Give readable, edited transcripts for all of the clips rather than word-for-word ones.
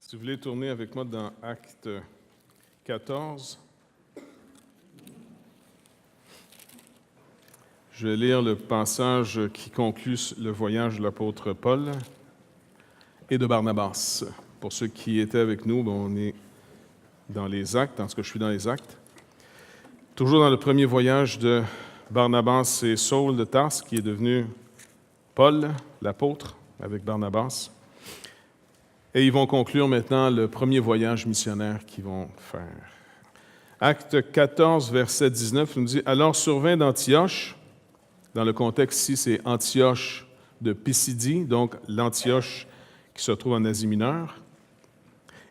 Si vous voulez tourner avec moi dans Acte 14, je vais lire le passage qui conclut le voyage de l'apôtre Paul et de Barnabas. Pour ceux qui étaient avec nous, on est dans les Actes, en tout cas je suis dans les Actes. Toujours dans le premier voyage de Barnabas et Saul de Tarse, qui est devenu Paul, l'apôtre, avec Barnabas. Et ils vont conclure maintenant le premier voyage missionnaire qu'ils vont faire. Acte 14, verset 19, nous dit « Alors survint d'Antioche », dans le contexte ici, c'est Antioche de Pisidie, donc l'Antioche qui se trouve en Asie mineure,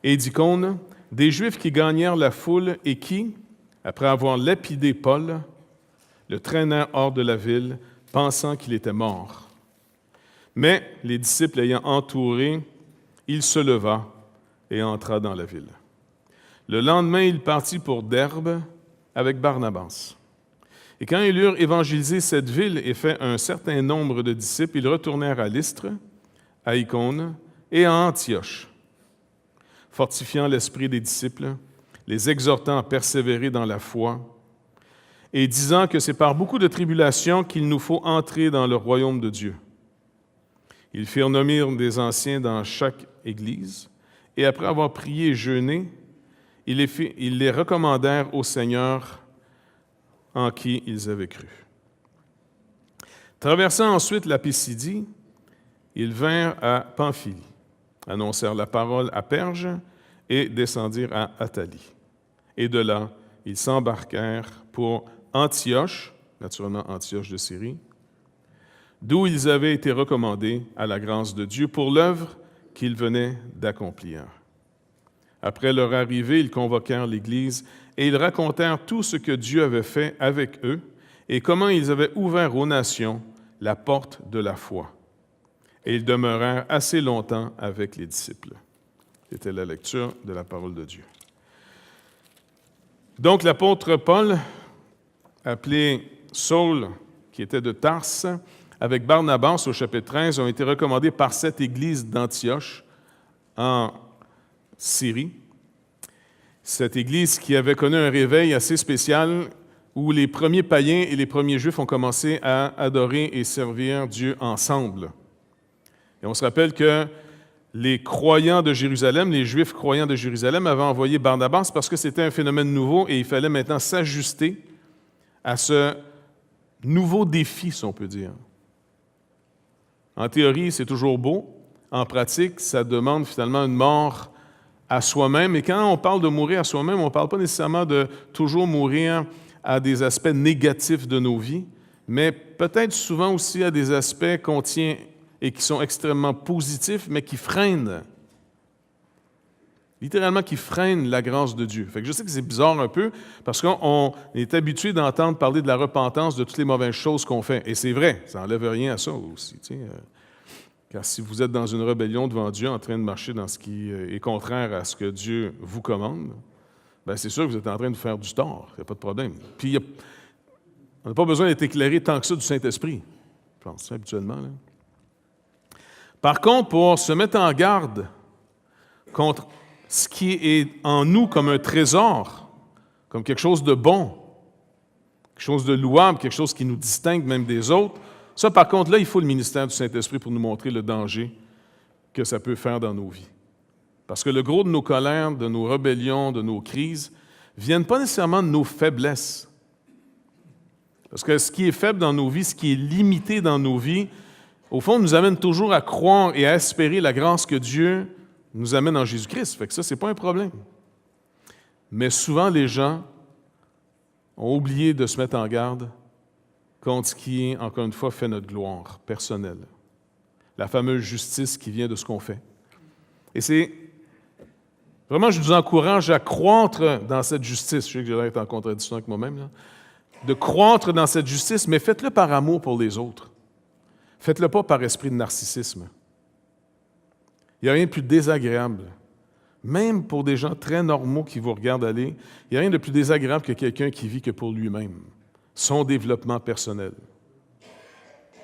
et d'Icône, des Juifs qui gagnèrent la foule et qui, après avoir lapidé Paul, le traînèrent hors de la ville, pensant qu'il était mort. Mais les disciples l'ayant entouré, il se leva et entra dans la ville. Le lendemain, il partit pour Derbe avec Barnabas. Et quand ils eurent évangélisé cette ville et fait un certain nombre de disciples, ils retournèrent à Lystre, à Icône et à Antioche, fortifiant l'esprit des disciples, les exhortant à persévérer dans la foi, et disant que c'est par beaucoup de tribulations qu'il nous faut entrer dans le royaume de Dieu. Ils firent nommer des anciens dans chaque église, et après avoir prié et jeûné, ils les recommandèrent au Seigneur en qui ils avaient cru. Traversant ensuite la Pisidie, ils vinrent à Pamphylie, annoncèrent la parole à Perge et descendirent à Attalie. Et de là, ils s'embarquèrent pour Antioche, naturellement Antioche de Syrie, d'où ils avaient été recommandés à la grâce de Dieu pour l'œuvre qu'ils venaient d'accomplir. Après leur arrivée, ils convoquèrent l'Église et ils racontèrent tout ce que Dieu avait fait avec eux et comment ils avaient ouvert aux nations la porte de la foi. Et ils demeurèrent assez longtemps avec les disciples. C'était la lecture de la parole de Dieu. Donc l'apôtre Paul, appelé Saul, qui était de Tarse, avec Barnabas au chapitre 13, ont été recommandés par cette église d'Antioche en Syrie. Cette église qui avait connu un réveil assez spécial où les premiers païens et les premiers juifs ont commencé à adorer et servir Dieu ensemble. Et on se rappelle que les croyants de Jérusalem, les Juifs croyants de Jérusalem avaient envoyé Barnabas parce que c'était un phénomène nouveau et il fallait maintenant s'ajuster à ce nouveau défi, si on peut dire. En théorie, c'est toujours beau. En pratique, ça demande finalement une mort à soi-même. Et quand on parle de mourir à soi-même, on ne parle pas nécessairement de toujours mourir à des aspects négatifs de nos vies, mais peut-être souvent aussi à des aspects qu'on tient et qui sont extrêmement positifs, mais qui freinent. Littéralement, qui freinent la grâce de Dieu. Fait que je sais que c'est bizarre un peu, parce qu'on est habitué d'entendre parler de la repentance, de toutes les mauvaises choses qu'on fait. Et c'est vrai, ça n'enlève rien à ça aussi. Car si vous êtes dans une rébellion devant Dieu, en train de marcher dans ce qui est contraire à ce que Dieu vous commande, bien c'est sûr que vous êtes en train de faire du tort, il n'y a pas de problème. Puis on n'a pas besoin d'être éclairé tant que ça du Saint-Esprit, je pense, habituellement. Là. Par contre, pour se mettre en garde contre ce qui est en nous comme un trésor, comme quelque chose de bon, quelque chose de louable, quelque chose qui nous distingue même des autres, ça, par contre, là, il faut le ministère du Saint-Esprit pour nous montrer le danger que ça peut faire dans nos vies. Parce que le gros de nos colères, de nos rébellions, de nos crises, ne viennent pas nécessairement de nos faiblesses. Parce que ce qui est faible dans nos vies, ce qui est limité dans nos vies, au fond, nous amène toujours à croire et à espérer la grâce que Dieu nous amène en Jésus-Christ. Fait que ça, ce n'est pas un problème. Mais souvent, les gens ont oublié de se mettre en garde contre ce qui, encore une fois, fait notre gloire personnelle. La fameuse justice qui vient de ce qu'on fait. Et c'est... Vraiment, je vous encourage à croître dans cette justice. Je sais que j'ai l'air d'être en contradiction avec moi-même. Là. De croître dans cette justice, mais faites-le par amour pour les autres. Faites-le pas par esprit de narcissisme. Il n'y a rien de plus désagréable. Même pour des gens très normaux qui vous regardent aller, il n'y a rien de plus désagréable que quelqu'un qui vit que pour lui-même. Son développement personnel.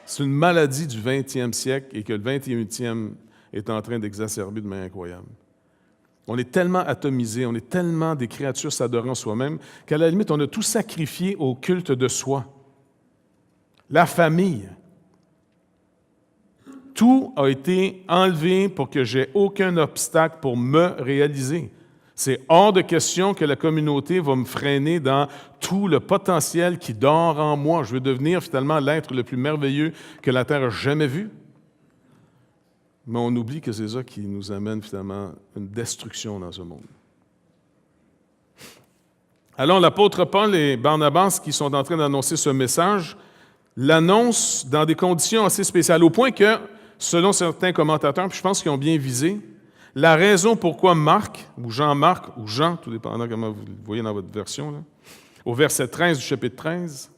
C'est une maladie du 20e siècle et que le 21e est en train d'exacerber de manière incroyable. On est tellement atomisés, on est tellement des créatures s'adorant soi-même qu'à la limite, on a tout sacrifié au culte de soi. La famille. Tout a été enlevé pour que j'ai aucun obstacle pour me réaliser. C'est hors de question que la communauté va me freiner dans tout le potentiel qui dort en moi. Je veux devenir finalement l'être le plus merveilleux que la Terre a jamais vu. Mais on oublie que c'est ça qui nous amène finalement une destruction dans ce monde. Alors, l'apôtre Paul et Barnabas, qui sont en train d'annoncer ce message, l'annoncent dans des conditions assez spéciales, au point que, selon certains commentateurs, puis je pense qu'ils ont bien visé, la raison pourquoi Marc, ou Jean-Marc, ou Jean, tout dépendant comment vous le voyez dans votre version, là, au verset 13 du chapitre 13,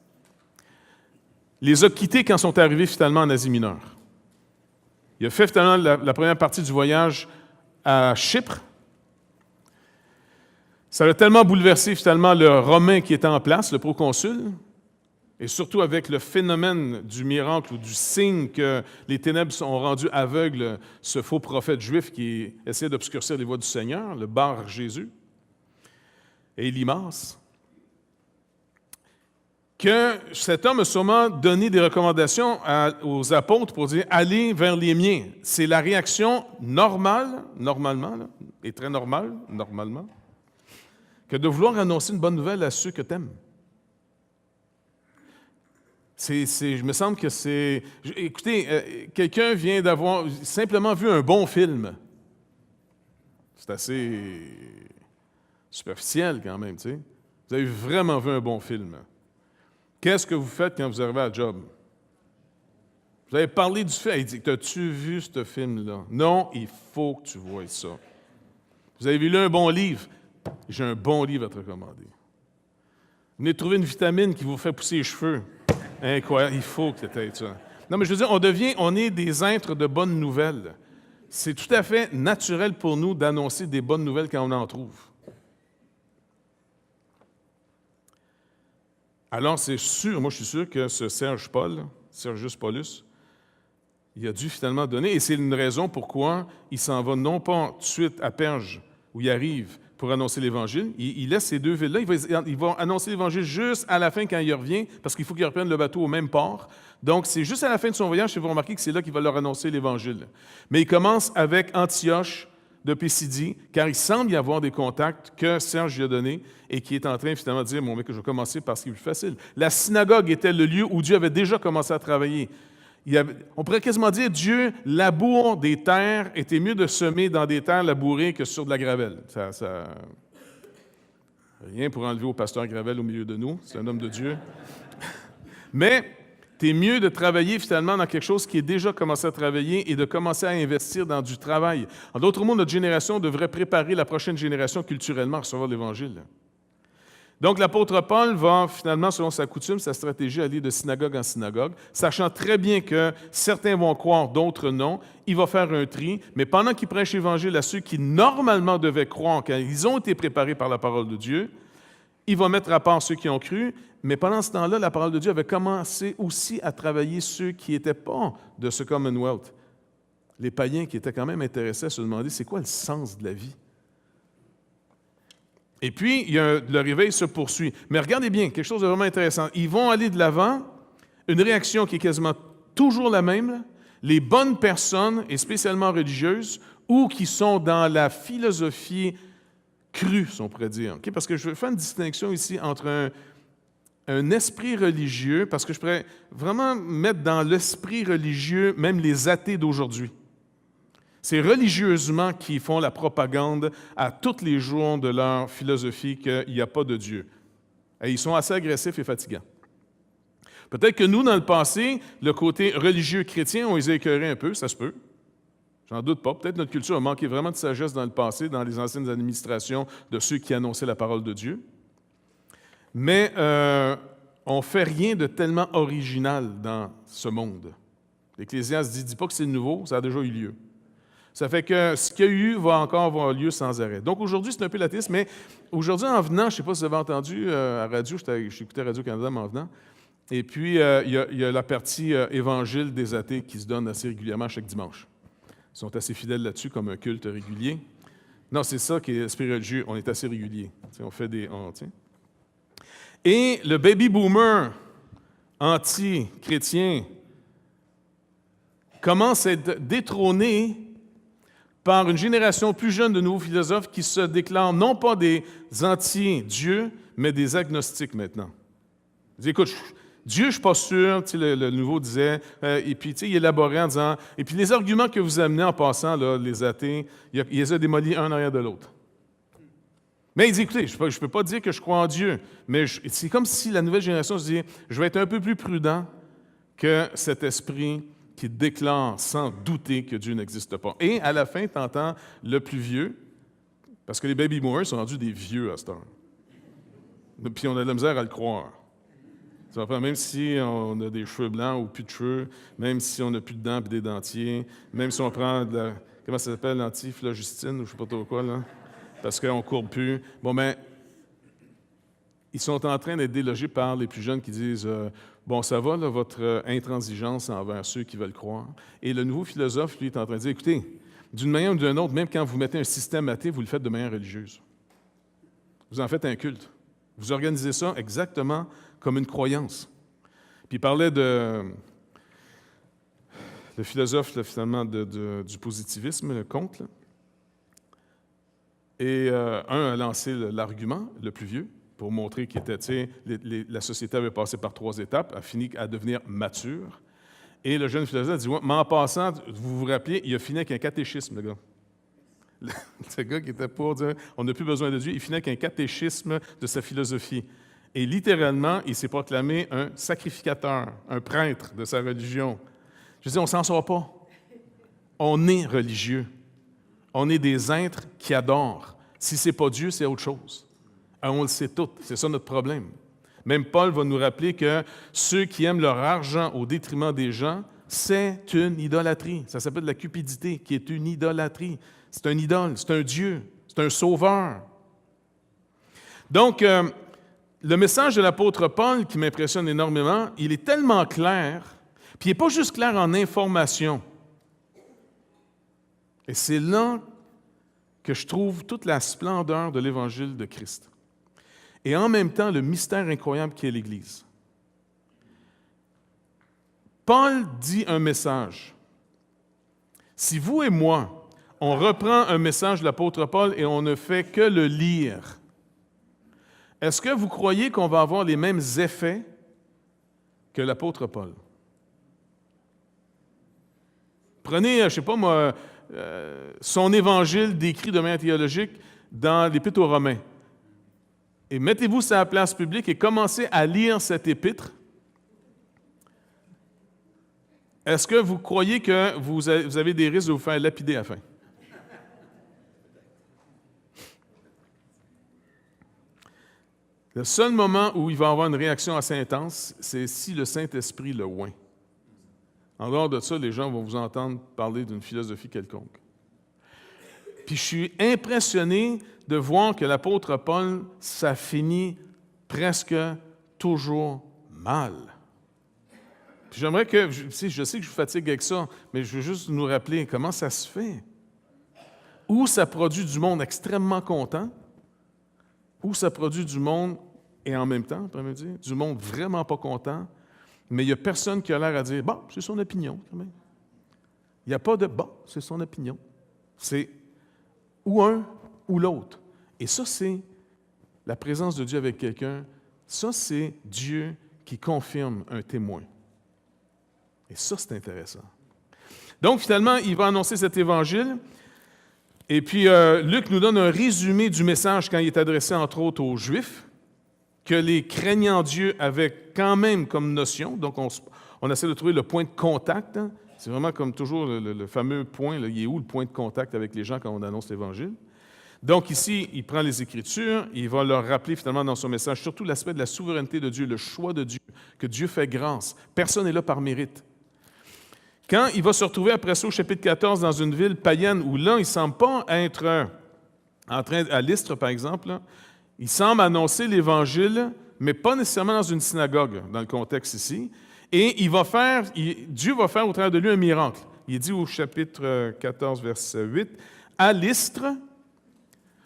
les a quittés quand sont arrivés finalement en Asie mineure. Il a fait finalement la première partie du voyage à Chypre. Ça a tellement bouleversé finalement le Romain qui était en place, le proconsul, et surtout avec le phénomène du miracle ou du signe que les ténèbres ont rendu aveugle ce faux prophète juif qui essayait d'obscurcir les voies du Seigneur, le Bar Jésus, et Élymas, que cet homme a sûrement donné des recommandations aux apôtres pour dire « Allez vers les miens ». C'est la réaction normale, normalement, là, et très normale, normalement, que de vouloir annoncer une bonne nouvelle à ceux que tu aimes. Je me semble que c'est... Écoutez, quelqu'un vient d'avoir simplement vu un bon film. C'est assez superficiel quand même, tu sais. Vous avez vraiment vu un bon film. Qu'est-ce que vous faites quand vous arrivez à la job? Vous avez parlé du film. Il dit, as-tu vu ce film-là? Non, il faut que tu voies ça. Vous avez lu un bon livre? J'ai un bon livre à te recommander. Vous venez de trouver une vitamine qui vous fait pousser les cheveux. Incroyable, il faut que tu aies ça. Non, mais je veux dire, on est des êtres de bonnes nouvelles. C'est tout à fait naturel pour nous d'annoncer des bonnes nouvelles quand on en trouve. Alors, c'est sûr, moi je suis sûr que ce Sergius Paulus, il a dû finalement donner, et c'est une raison pourquoi il s'en va non pas tout de suite à Perge, où il arrive pour annoncer l'Évangile. Il laisse ces deux villes-là, il va annoncer l'Évangile juste à la fin quand il revient, parce qu'il faut qu'il reprenne le bateau au même port. Donc, c'est juste à la fin de son voyage, vous remarquez que c'est là qu'il va leur annoncer l'Évangile. Mais il commence avec Antioche de Pisidie, car il semble y avoir des contacts que Serge lui a donnés et qui est en train finalement de dire, mon mec, je vais commencer par ce qui est plus facile. La synagogue était le lieu où Dieu avait déjà commencé à travailler. On pourrait quasiment dire, Dieu laboure des terres, était mieux de semer dans des terres labourées que sur de la gravelle. Rien pour enlever au pasteur Gravel au milieu de nous, c'est un homme de Dieu. Mais c'est mieux de travailler finalement dans quelque chose qui est déjà commencé à travailler et de commencer à investir dans du travail. En d'autres mots, notre génération devrait préparer la prochaine génération culturellement à recevoir l'Évangile. Donc, l'apôtre Paul va finalement, selon sa coutume, sa stratégie, aller de synagogue en synagogue, sachant très bien que certains vont croire, d'autres non. Il va faire un tri, mais pendant qu'il prêche l'Évangile à ceux qui normalement devaient croire quand ils ont été préparés par la parole de Dieu, il va mettre à part ceux qui ont cru, mais pendant ce temps-là, la parole de Dieu avait commencé aussi à travailler ceux qui n'étaient pas de ce Commonwealth. Les païens qui étaient quand même intéressés à se demander c'est quoi le sens de la vie. Et puis, le réveil se poursuit. Mais regardez bien, quelque chose de vraiment intéressant. Ils vont aller de l'avant, une réaction qui est quasiment toujours la même. Les bonnes personnes, et spécialement religieuses, ou qui sont dans la philosophie crue, si on pourrait dire. Okay? Parce que je veux faire une distinction ici entre un esprit religieux, parce que je pourrais vraiment mettre dans l'esprit religieux même les athées d'aujourd'hui. C'est religieusement qu'ils font la propagande à tous les jours de leur philosophie qu'il n'y a pas de Dieu. Et ils sont assez agressifs et fatigants. Peut-être que nous, dans le passé, le côté religieux chrétien, on les a écœurés un peu, ça se peut. J'en doute pas. Peut-être notre culture a manqué vraiment de sagesse dans le passé, dans les anciennes administrations de ceux qui annonçaient la parole de Dieu. Mais on ne fait rien de tellement original dans ce monde. L'Ecclésiaste ne dit pas que c'est nouveau, ça a déjà eu lieu. Ça fait que ce qu'il y a eu va encore avoir lieu sans arrêt. Donc aujourd'hui, c'est un peu latiste, mais aujourd'hui, en venant, je ne sais pas si vous avez entendu à radio, j'écoutais Radio-Canada en venant, et puis il y a la partie évangile des athées qui se donne assez régulièrement chaque dimanche. Ils sont assez fidèles là-dessus comme un culte régulier. Non, c'est ça qui est l'esprit religieux. On est assez régulier. On fait des... Et le baby boomer anti-chrétien commence à être détrôné par une génération plus jeune de nouveaux philosophes qui se déclarent non pas des anti-Dieu, mais des agnostiques maintenant. Ils disent, écoute, Dieu, je ne suis pas sûr, le nouveau disait, et puis il élaborait en disant, et puis les arguments que vous amenez en passant, là, les athées, il les a démolis un en arrière de l'autre. Mais il dit, écoutez, je ne peux pas dire que je crois en Dieu, mais c'est comme si la nouvelle génération se dit, je vais être un peu plus prudent que cet esprit qui déclare sans douter que Dieu n'existe pas. Et à la fin, tu entends le plus vieux, parce que les baby boomers sont rendus des vieux à cette heure. Puis on a de la misère à le croire. Même si on a des cheveux blancs ou plus de cheveux, même si on n'a plus de dents et des dentiers, même si on prend de la... Comment ça s'appelle, l'antiflogistine ou je ne sais pas trop quoi, là? Parce qu'on ne courbe plus. Bon, mais ils sont en train d'être délogés par les plus jeunes qui disent bon, ça va, là, votre intransigeance envers ceux qui veulent croire. Et le nouveau philosophe, lui, est en train de dire écoutez, d'une manière ou d'une autre, même quand vous mettez un système athée, vous le faites de manière religieuse. Vous en faites un culte. Vous organisez ça exactement comme une croyance. Puis il parlait le philosophe, là, finalement, du positivisme, le Comte, là. Et un a lancé l'argument, le plus vieux, pour montrer qu'il était, la société avait passé par 3 étapes, a fini à devenir mature. Et le jeune philosophe a dit, mais en passant, vous vous rappelez, il a fini avec un catéchisme, le gars. Ce gars qui était pour dire, on n'a plus besoin de Dieu, il finit avec un catéchisme de sa philosophie. Et littéralement, il s'est proclamé un sacrificateur, un prêtre de sa religion. Je dis, on ne s'en sort pas. On est religieux. On est des êtres qui adorent. Si ce n'est pas Dieu, c'est autre chose. On le sait tous. C'est ça notre problème. Même Paul va nous rappeler que ceux qui aiment leur argent au détriment des gens, c'est une idolâtrie. Ça s'appelle la cupidité, qui est une idolâtrie. C'est un idole, c'est un Dieu, c'est un sauveur. Donc, le message de l'apôtre Paul, qui m'impressionne énormément, il est tellement clair, puis il n'est pas juste clair en information. Et c'est là que je trouve toute la splendeur de l'Évangile de Christ. Et en même temps, le mystère incroyable qu'est l'Église. Paul dit un message. Si vous et moi, on reprend un message de l'apôtre Paul et on ne fait que le lire, est-ce que vous croyez qu'on va avoir les mêmes effets que l'apôtre Paul? Prenez, je ne sais pas moi, son évangile décrit de manière théologique dans l'Épître aux Romains. Et mettez-vous sur la place publique et commencez à lire cette épître. Est-ce que vous croyez que vous avez des risques de vous faire lapider à la fin? Le seul moment où il va y avoir une réaction assez intense, c'est si le Saint-Esprit le oint. En dehors de ça, les gens vont vous entendre parler d'une philosophie quelconque. Puis je suis impressionné de voir que l'apôtre Paul, ça finit presque toujours mal. Puis j'aimerais que, je sais que je vous fatigue avec ça, mais je veux juste nous rappeler comment ça se fait. Ou ça produit du monde extrêmement content, ou ça produit du monde, et en même temps, on pourrait me dire, du monde vraiment pas content, mais il n'y a personne qui a l'air à dire « Bon, c'est son opinion. » Il n'y a pas de « Bon, c'est son opinion. » C'est ou un ou l'autre. Et ça, c'est la présence de Dieu avec quelqu'un. Ça, c'est Dieu qui confirme un témoin. Et ça, c'est intéressant. Donc, finalement, il va annoncer cet évangile. Et puis, Luc nous donne un résumé du message quand il est adressé, entre autres, aux Juifs, que les craignants Dieu avaient quand même comme notion. Donc, on essaie de trouver le point de contact. Hein. C'est vraiment comme toujours le fameux point, là, il est où le point de contact avec les gens quand on annonce l'Évangile? Donc ici, il prend les Écritures, il va leur rappeler finalement dans son message surtout l'aspect de la souveraineté de Dieu, le choix de Dieu, que Dieu fait grâce. Personne n'est là par mérite. Quand il va se retrouver après ça au chapitre 14 dans une ville païenne où là, il ne semble pas être en train, à Lystre par exemple, là, il semble annoncer l'Évangile, mais pas nécessairement dans une synagogue, dans le contexte ici. Et Dieu va faire au travers de lui un miracle. Il dit au chapitre 14, verset 8, « À Lystre,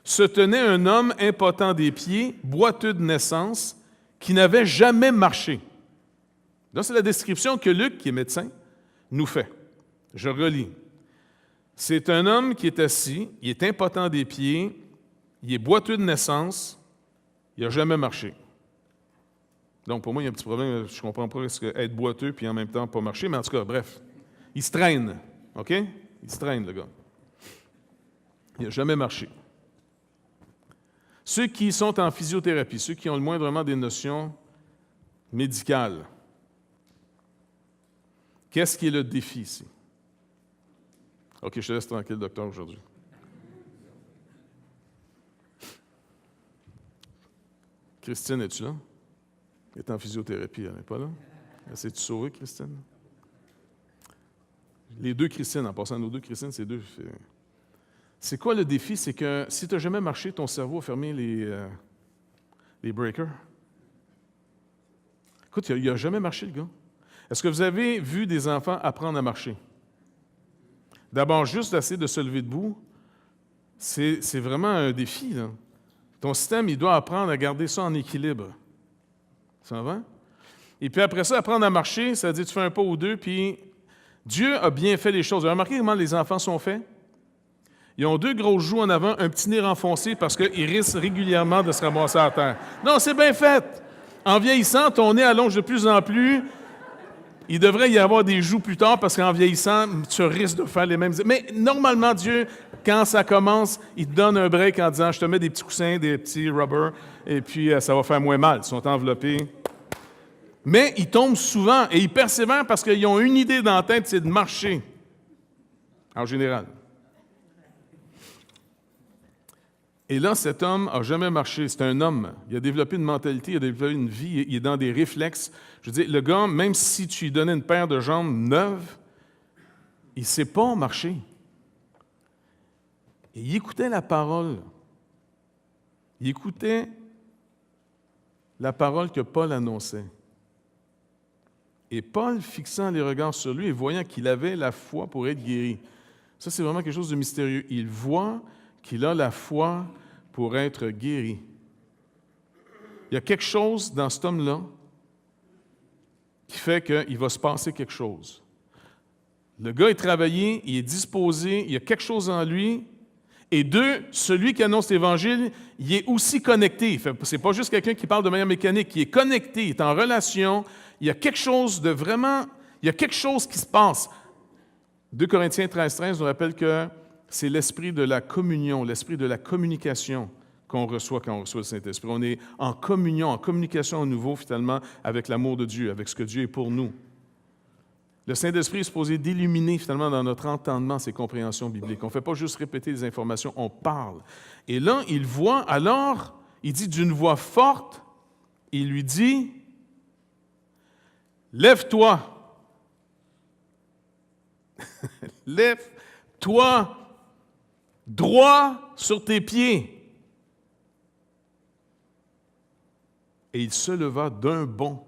se tenait un homme impotent des pieds, boiteux de naissance, qui n'avait jamais marché. Là, c'est la description que Luc, qui est médecin, nous fait. Je relis. C'est un homme qui est assis, il est impotent des pieds, il est boiteux de naissance, il n'a jamais marché. Donc, pour moi, il y a un petit problème. Je ne comprends pas ce que être boiteux puis en même temps pas marcher, mais en tout cas, bref. Il se traîne. OK? Il se traîne, le gars. Il n'a jamais marché. Ceux qui sont en physiothérapie, ceux qui ont le moindrement des notions médicales, qu'est-ce qui est le défi ici? OK, je te laisse tranquille, docteur, aujourd'hui. Christine, es-tu là? Elle est en physiothérapie, elle n'est pas là? Essaie-tu de sauver, Christine? Les deux Christine, en passant nos deux Christine, c'est deux. C'est quoi le défi? C'est que si tu n'as jamais marché, ton cerveau a fermé les breakers. Écoute, il n'a jamais marché, le gars. Est-ce que vous avez vu des enfants apprendre à marcher? D'abord, juste d'essayer de se lever debout, c'est vraiment un défi, là. Ton système, il doit apprendre à garder ça en équilibre. Ça va? Et puis après ça, apprendre à marcher, ça veut dire que tu fais un pas ou deux, puis Dieu a bien fait les choses. Vous avez remarqué comment les enfants sont faits? Ils ont deux grosses joues en avant, un petit nez renfoncé parce qu'ils risquent régulièrement de se ramasser à terre. Non, c'est bien fait! En vieillissant, ton nez allonge de plus en plus. Il devrait y avoir des joues plus tard parce qu'en vieillissant, tu risques de faire les mêmes... Mais normalement, Dieu, quand ça commence, il te donne un break en disant « Je te mets des petits coussins, des petits rubbers, et puis ça va faire moins mal. » Ils sont enveloppés. Mais ils tombent souvent et ils persévèrent parce qu'ils ont une idée dans la tête, c'est de marcher, en général. Et là, cet homme n'a jamais marché. C'est un homme. Il a développé une mentalité, il a développé une vie, il est dans des réflexes. Je veux dire, le gars, même si tu lui donnais une paire de jambes neuves, il ne sait pas marcher. Et il écoutait la parole. Il écoutait la parole que Paul annonçait. Et Paul, fixant les regards sur lui et voyant qu'il avait la foi pour être guéri. Ça, c'est vraiment quelque chose de mystérieux. Il voit qu'il a la foi pour être guéri. Il y a quelque chose dans cet homme-là qui fait qu'il va se passer quelque chose. Le gars est travaillé, il est disposé, il y a quelque chose en lui. Et deux, celui qui annonce l'Évangile, il est aussi connecté. Ce n'est pas juste quelqu'un qui parle de manière mécanique, il est connecté, il est en relation. Il y a quelque chose de vraiment... Il y a quelque chose qui se passe. 2 Corinthiens 13 nous rappelle que c'est l'esprit de la communion, l'esprit de la communication qu'on reçoit quand on reçoit le Saint-Esprit. On est en communion, en communication à nouveau, finalement, avec l'amour de Dieu, avec ce que Dieu est pour nous. Le Saint-Esprit est supposé d'illuminer, finalement, dans notre entendement, ces compréhensions bibliques. On ne fait pas juste répéter des informations, on parle. Et là, il voit, alors, il dit d'une voix forte, il lui dit, « Lève-toi! Lève-toi! Droit sur tes pieds! » Et il se leva d'un bond.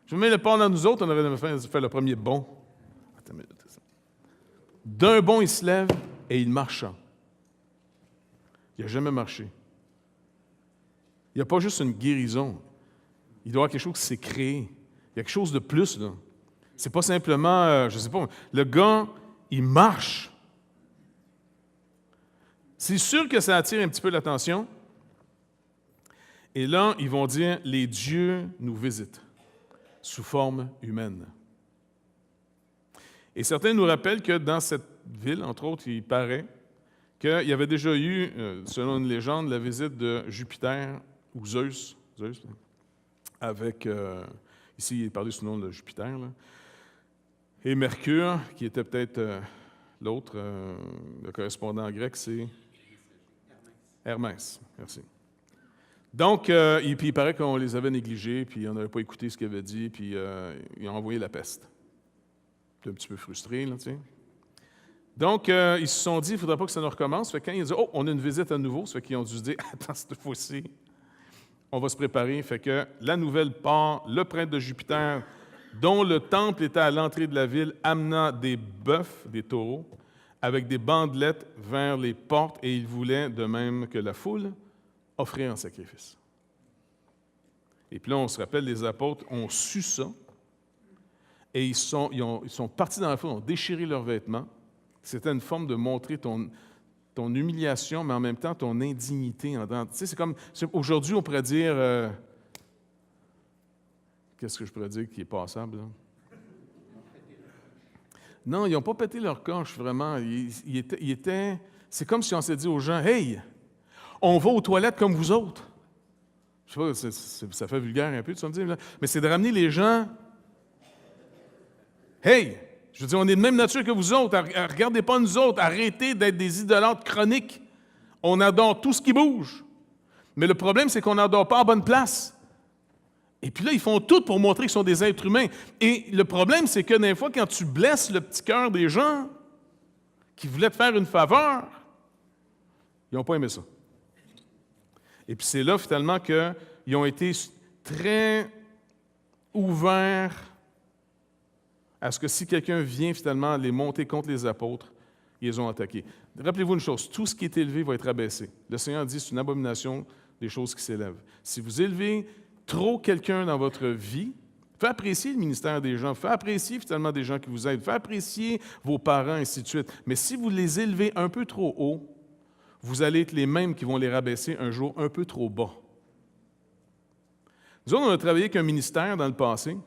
Je mets le pas dans nous autres, on aurait fait le premier bond. D'un bond, il se lève et il marcha. Il n'a jamais marché. Il n'y a pas juste une guérison. Il doit y avoir quelque chose qui s'est créé. Il y a quelque chose de plus, là. C'est pas simplement, je ne sais pas, le gars, il marche. C'est sûr que ça attire un petit peu l'attention. Et là, ils vont dire, les dieux nous visitent sous forme humaine. Et certains nous rappellent que dans cette ville, entre autres, il paraît qu'il y avait déjà eu, selon une légende, la visite de Jupiter ou Zeus avec, ici il est parlé sous le nom de Jupiter, là, et Mercure, qui était peut-être l'autre, le correspondant grec, c'est Hermès. Merci. Donc, il paraît qu'on les avait négligés, puis on n'avait pas écouté ce qu'il avait dit, puis ils ont envoyé la peste. Puis un petit peu frustré, là, tu sais. Donc, ils se sont dit, il ne faudrait pas que ça nous recommence. Fait que quand ils ont dit, oh, on a une visite à nouveau, ça fait qu'ils ont dû se dire, attends, cette fois-ci, on va se préparer. Fait que la nouvelle part, le prêtre de Jupiter, dont le temple était à l'entrée de la ville, amena des bœufs, des taureaux, avec des bandelettes vers les portes, et ils voulaient, de même que la foule, offrir un sacrifice. Et puis là, on se rappelle, les apôtres ont su ça, et ils sont partis dans la foule, ont déchiré leurs vêtements. C'était une forme de montrer ton humiliation, mais en même temps ton indignité. Tu sais, c'est comme, aujourd'hui, on pourrait dire, qu'est-ce que je pourrais dire qui est passable, là? Non, ils n'ont pas pété leur coche, vraiment. C'est comme si on s'est dit aux gens, « Hey, on va aux toilettes comme vous autres. » Je sais pas, ça fait vulgaire un peu, tu vas me dire, là. Mais c'est de ramener les gens, « Hey, je veux dire, on est de même nature que vous autres. Regardez pas nous autres. Arrêtez d'être des idolâtres chroniques. On adore tout ce qui bouge. Mais le problème, c'est qu'on n'adore pas à bonne place. Et puis là, ils font tout pour montrer qu'ils sont des êtres humains. Et le problème, c'est que des fois, quand tu blesses le petit cœur des gens qui voulaient te faire une faveur, ils n'ont pas aimé ça. Et puis c'est là, finalement, qu'ils ont été très ouverts à ce que si quelqu'un vient, finalement, les monter contre les apôtres, ils les ont attaqués. Rappelez-vous une chose, tout ce qui est élevé va être abaissé. Le Seigneur dit, c'est une abomination des choses qui s'élèvent. Si vous élevez trop quelqu'un dans votre vie, faites apprécier le ministère des gens, faites apprécier finalement des gens qui vous aident, faites apprécier vos parents, ainsi de suite. Mais si vous les élevez un peu trop haut, vous allez être les mêmes qui vont les rabaisser un jour un peu trop bas. Nous autres, on a travaillé avec un ministère dans le passé,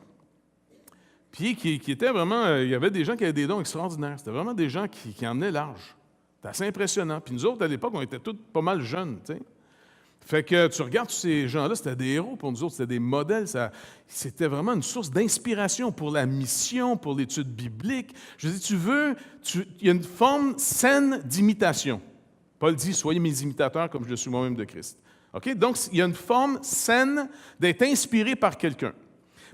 puis qui était vraiment, il y avait des gens qui avaient des dons extraordinaires. C'était vraiment des gens qui emmenaient large. C'était assez impressionnant. Puis nous autres, à l'époque, on était tous pas mal jeunes, tu sais. Fait que tu regardes tous ces gens-là, c'était des héros pour nous autres, c'était des modèles, c'était vraiment une source d'inspiration pour la mission, pour l'étude biblique. Je dis, il y a une forme saine d'imitation. Paul dit, soyez mes imitateurs comme je le suis moi-même de Christ. OK? Donc, il y a une forme saine d'être inspiré par quelqu'un.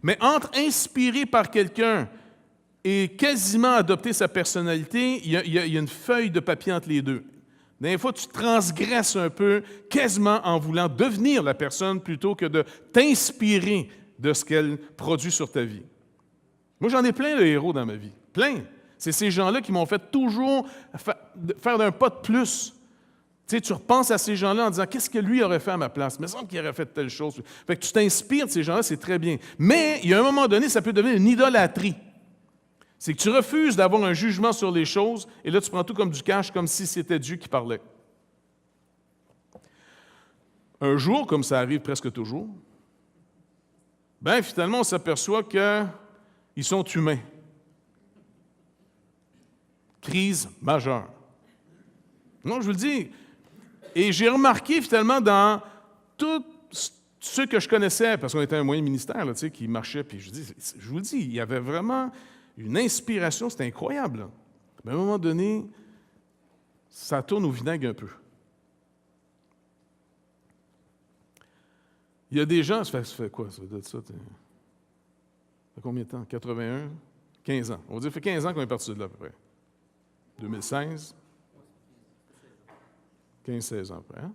Mais entre inspiré par quelqu'un et quasiment adopter sa personnalité, il y a une feuille de papier entre les deux. Des fois, tu transgresses un peu, quasiment en voulant devenir la personne plutôt que de t'inspirer de ce qu'elle produit sur ta vie. Moi, j'en ai plein de héros dans ma vie. Plein. C'est ces gens-là qui m'ont fait toujours faire d'un pas de plus. Tu sais, tu repenses à ces gens-là en disant, qu'est-ce que lui aurait fait à ma place? Il me semble qu'il aurait fait telle chose. Fait que tu t'inspires de ces gens-là, c'est très bien. Mais, il y a un moment donné, ça peut devenir une idolâtrie. C'est que tu refuses d'avoir un jugement sur les choses, et là, tu prends tout comme du cash, comme si c'était Dieu qui parlait. Un jour, comme ça arrive presque toujours, finalement, on s'aperçoit qu'ils sont humains. Crise majeure. Non, je vous le dis. Et j'ai remarqué, finalement, dans tous ceux que je connaissais, parce qu'on était un moyen ministère, là, tu sais, qui marchait, puis je vous le dis, il y avait vraiment une inspiration, c'était incroyable. Là. Mais à un moment donné, ça tourne au vinaigre un peu. Il y a des gens, ça fait quoi, ça doit être ça? Ça fait combien de temps? 81? 15 ans. On va dire, ça fait 15 ans qu'on est parti de là, à peu près. 2016? 15-16 ans, à peu près. Hein?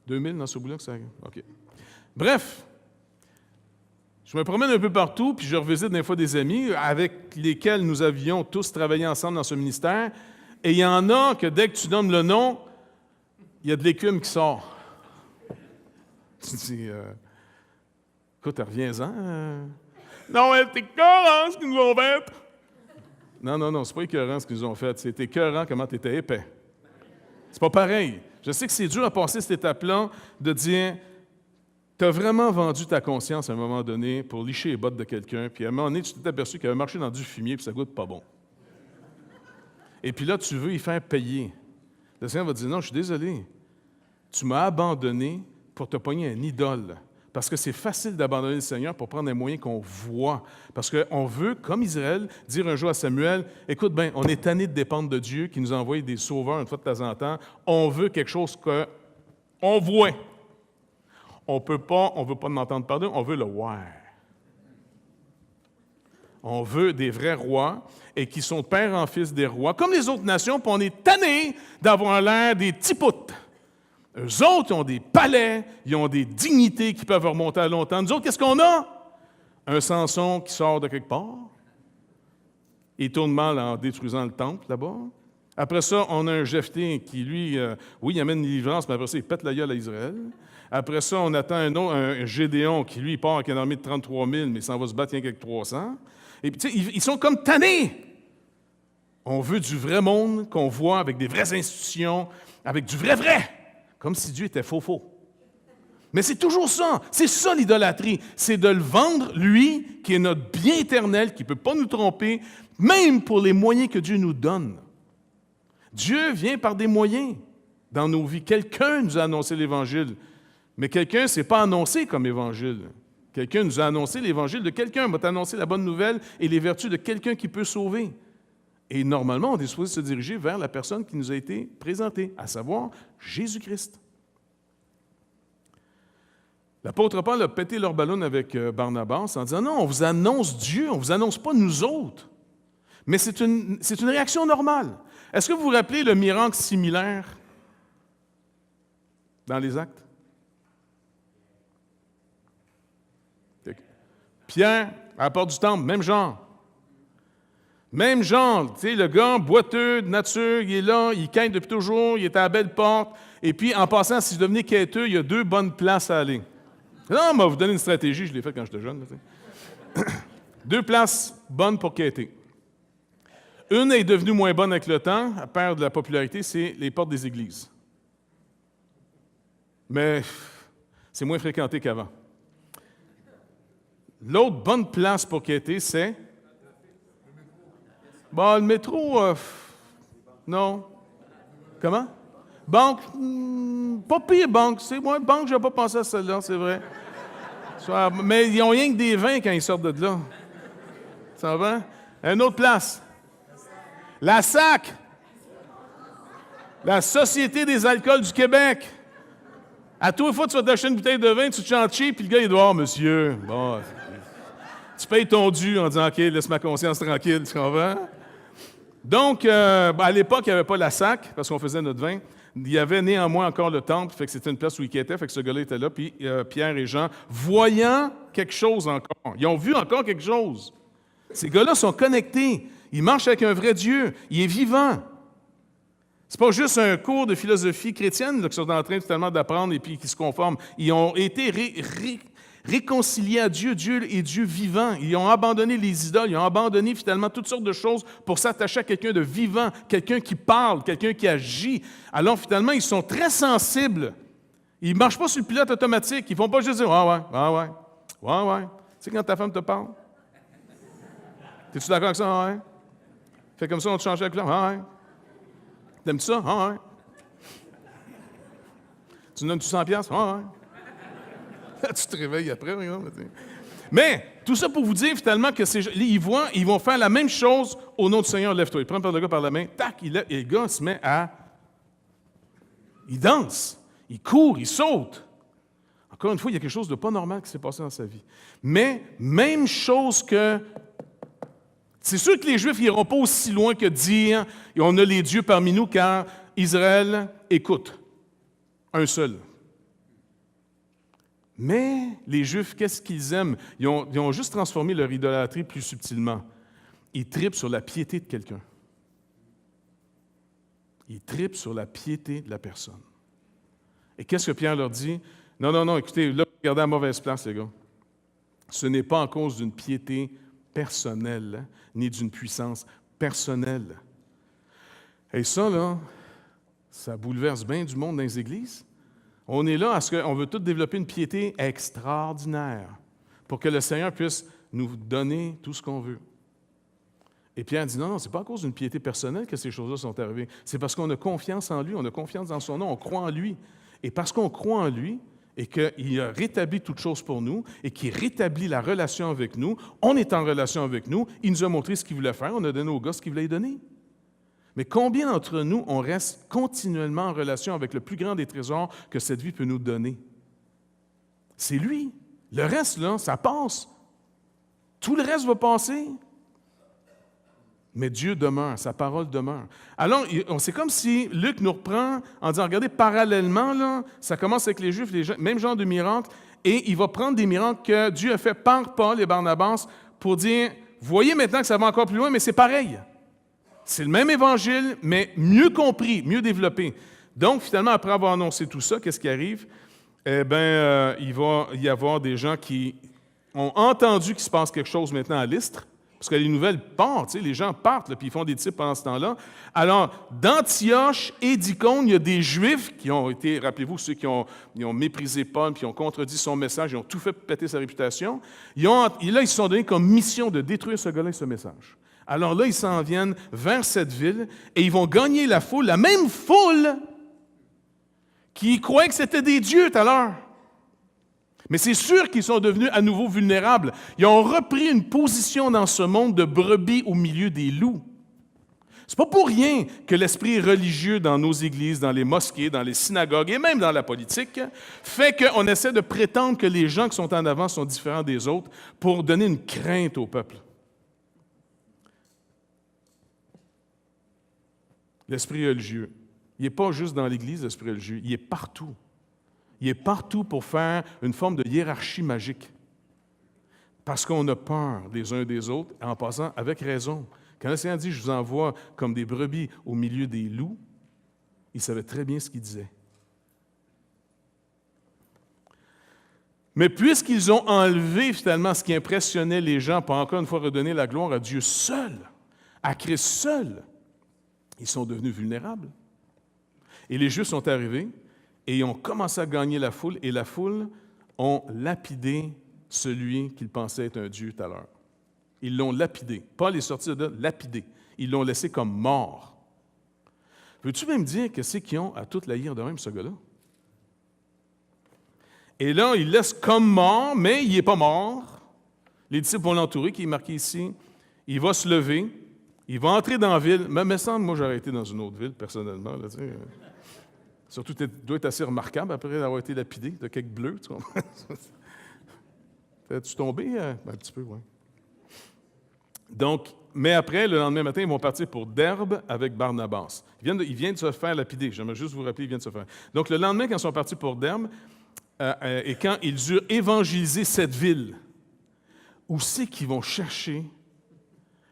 2000 dans ce bout-là que ça arrive? OK. Bref, je me promène un peu partout, puis je revisite des fois des amis avec lesquels nous avions tous travaillé ensemble dans ce ministère, et il y en a que dès que tu donnes le nom, il y a de l'écume qui sort. Tu dis, écoute, reviens-en. Non, c'est écœurant ce qu'ils nous ont fait. Non, c'est pas écœurant ce qu'ils nous ont fait. C'est écœurant comment tu étais épais. C'est pas pareil. Je sais que c'est dur à passer cette étape-là de dire, tu as vraiment vendu ta conscience à un moment donné pour licher les bottes de quelqu'un, puis à un moment donné, tu t'es aperçu qu'il avait marché dans du fumier, puis ça goûte pas bon. Et puis là, tu veux y faire payer. Le Seigneur va dire, non, je suis désolé. Tu m'as abandonné pour te pogner un idole. Parce que c'est facile d'abandonner le Seigneur pour prendre un moyen qu'on voit. Parce qu'on veut, comme Israël, dire un jour à Samuel, « Écoute, on est tanné de dépendre de Dieu qui nous envoie des sauveurs une fois de temps en temps. On veut quelque chose qu'on voit. On ne veut pas m'entendre parler, on veut le voir. On veut des vrais rois et qui sont de père en fils des rois, comme les autres nations, puis on est tanné d'avoir l'air des petits poutres. Eux autres, ils ont des palais, ils ont des dignités qui peuvent remonter à longtemps. Nous autres, qu'est-ce qu'on a? Un Samson qui sort de quelque part. il tourne mal en détruisant le temple là-bas. Après ça, on a un Jephthé qui, lui, oui, il amène une délivrance, mais après ça, il pète la gueule à Israël. Après ça, on attend un Gédéon qui, lui, part avec une armée de 33 000, mais il s'en va se battre rien qu'avec 300. Et puis, tu sais, ils sont comme tannés. On veut du vrai monde qu'on voit avec des vraies institutions, avec du vrai, comme si Dieu était faux. Mais c'est toujours ça. C'est ça l'idolâtrie. C'est de le vendre, lui, qui est notre bien éternel, qui ne peut pas nous tromper, même pour les moyens que Dieu nous donne. Dieu vient par des moyens dans nos vies. Quelqu'un nous a annoncé l'Évangile, mais quelqu'un ne s'est pas annoncé comme Évangile. Quelqu'un nous a annoncé l'Évangile de quelqu'un, m'a annoncé la bonne nouvelle et les vertus de quelqu'un qui peut sauver. Et normalement, on est supposé se diriger vers la personne qui nous a été présentée, à savoir Jésus-Christ. L'apôtre Paul a pété leur ballon avec Barnabas en disant « Non, on vous annonce Dieu, on ne vous annonce pas nous autres. » Mais c'est une réaction normale. Est-ce que vous vous rappelez le miracle similaire dans les Actes? Pierre, à la porte du temple, même genre. Même genre, tu sais, le gars boiteux de nature, il est là, il quête depuis toujours, il est à la belle porte, et puis en passant, si je devenais quêteux, il y a 2 bonnes places à aller. Non, mais vous donner une stratégie, je l'ai faite quand j'étais jeune. Là, 2 places bonnes pour quêter. Une est devenue moins bonne avec le temps, à perdre de la popularité, c'est les portes des églises. Mais c'est moins fréquenté qu'avant. L'autre bonne place pour quêter, c'est... Bon, le métro, non. Comment? Banque, pas pire banque. C'est moi, banque, je n'ai pas pensé à celle-là, c'est vrai. Mais ils n'ont rien que des vins quand ils sortent de là. Ça va? Une autre place. La SAC. La Société des alcools du Québec. À toute fois que tu vas t'acheter une bouteille de vin, tu te chantes cheap, puis le gars, il doit, monsieur, bon, tu payes ton dû en disant, OK, laisse ma conscience tranquille, tu comprends? Donc, à l'époque, il n'y avait pas la SAC, parce qu'on faisait notre vin. Il y avait néanmoins encore le temple, fait que c'était une place où il quêtait, fait que ce gars-là était là, puis Pierre et Jean, voyant quelque chose encore, ils ont vu encore quelque chose. Ces gars-là sont connectés. Ils marchent avec un vrai Dieu. Il est vivant. C'est pas juste un cours de philosophie chrétienne qu'ils sont en train totalement d'apprendre et puis qui se conforment. Ils ont été réconciliés à Dieu. Dieu est Dieu vivant. Ils ont abandonné les idoles. Ils ont abandonné finalement toutes sortes de choses pour s'attacher à quelqu'un de vivant, quelqu'un qui parle, quelqu'un qui agit. Alors finalement, ils sont très sensibles. Ils ne marchent pas sur le pilote automatique. Ils ne font pas juste dire « ouais. » Tu sais quand ta femme te parle? Es-tu d'accord avec ça? Ah ouais. Fais comme ça, on te change avec là. Ah ouais. T'aimes ça? Ah ouais. Tu donnes 100 $? Ah ouais. Tu te réveilles après, regarde. Mais, tout ça pour vous dire finalement que ils vont faire la même chose au nom du Seigneur, lève-toi. Il prend le gars par la main, tac, et le gars se met à... Il danse, il court, il saute. Encore une fois, il y a quelque chose de pas normal qui s'est passé dans sa vie. Mais, même chose que... C'est sûr que les Juifs n'iront pas aussi loin que dire « on a les dieux parmi nous » car Israël écoute. Un seul. Mais les Juifs, qu'est-ce qu'ils aiment? Ils ont juste transformé leur idolâtrie plus subtilement. Ils tripent sur la piété de quelqu'un. Ils tripent sur la piété de la personne. Et qu'est-ce que Pierre leur dit? Non, écoutez, là, vous regardez à la mauvaise place, les gars. Ce n'est pas en cause d'une piété personnelle, ni d'une puissance personnelle. Et ça, là, ça bouleverse bien du monde dans les églises. On est là à ce qu'on veut tous développer une piété extraordinaire pour que le Seigneur puisse nous donner tout ce qu'on veut. Et Pierre dit non, ce n'est pas à cause d'une piété personnelle que ces choses-là sont arrivées. C'est parce qu'on a confiance en lui, on a confiance dans son nom, on croit en lui. Et parce qu'on croit en lui, et qu'il a rétabli toutes choses pour nous, et qu'il rétablit la relation avec nous, on est en relation avec nous, il nous a montré ce qu'il voulait faire, on a donné au gars ce qu'il voulait donner. Mais combien d'entre nous, on reste continuellement en relation avec le plus grand des trésors que cette vie peut nous donner? C'est lui. Le reste, là, ça passe. Tout le reste va passer. Mais Dieu demeure, sa parole demeure. Alors, c'est comme si Luc nous reprend en disant, regardez, parallèlement, là, ça commence avec les Juifs, même genre de miracles, et il va prendre des miracles que Dieu a fait par Paul et Barnabas pour dire, voyez maintenant que ça va encore plus loin, mais c'est pareil. C'est le même évangile, mais mieux compris, mieux développé. Donc, finalement, après avoir annoncé tout ça, qu'est-ce qui arrive? Il va y avoir des gens qui ont entendu qu'il se passe quelque chose maintenant à Lystre, parce que les nouvelles partent, les gens partent, puis ils font des disciples pendant ce temps-là. Alors, d'Antioche et d'Icône, il y a des Juifs qui ont été, rappelez-vous, ceux qui ont méprisé Paul, puis ont contredit son message, ils ont tout fait pour péter sa réputation. Là, ils se sont donnés comme mission de détruire ce gars-là et ce message. Alors là, ils s'en viennent vers cette ville et ils vont gagner la foule, la même foule qui croyait que c'était des dieux tout à l'heure. Mais c'est sûr qu'ils sont devenus à nouveau vulnérables. Ils ont repris une position dans ce monde de brebis au milieu des loups. C'est pas pour rien que l'esprit religieux dans nos églises, dans les mosquées, dans les synagogues et même dans la politique fait qu'on essaie de prétendre que les gens qui sont en avant sont différents des autres pour donner une crainte au peuple. L'esprit religieux, il n'est pas juste dans l'Église, l'esprit religieux, il est partout. Il est partout pour faire une forme de hiérarchie magique. Parce qu'on a peur des uns des autres, en passant avec raison. Quand le Seigneur dit « Je vous envoie comme des brebis au milieu des loups », il savait très bien ce qu'il disait. Mais puisqu'ils ont enlevé finalement ce qui impressionnait les gens pour encore une fois redonner la gloire à Dieu seul, à Christ seul, ils sont devenus vulnérables. Et les Juifs sont arrivés et ils ont commencé à gagner la foule, et la foule ont lapidé celui qu'ils pensaient être un Dieu tout à l'heure. Ils l'ont lapidé. Paul est sorti de là, lapidé. Ils l'ont laissé comme mort. Veux-tu même dire que c'est qu'ils ont à tout haïr de même, ce gars-là? Et là, il laisse comme mort, mais il n'est pas mort. Les disciples vont l'entourer, qui est marqué ici. Il va se lever, il va entrer dans la ville. Mais me semble, moi, j'aurais été dans une autre ville, personnellement. Là, surtout, tu dois être assez remarquable après avoir été lapidé de quelques bleus. Tu comprends? T'es-tu tombé? Un petit peu, oui. Donc, mais après, le lendemain matin, ils vont partir pour Derbe avec Barnabas. Ils viennent de se faire lapider. J'aimerais juste vous rappeler, ils viennent de se faire. Donc, le lendemain, quand ils sont partis pour Derbe, et quand ils eurent évangélisé cette ville, où c'est qu'ils vont chercher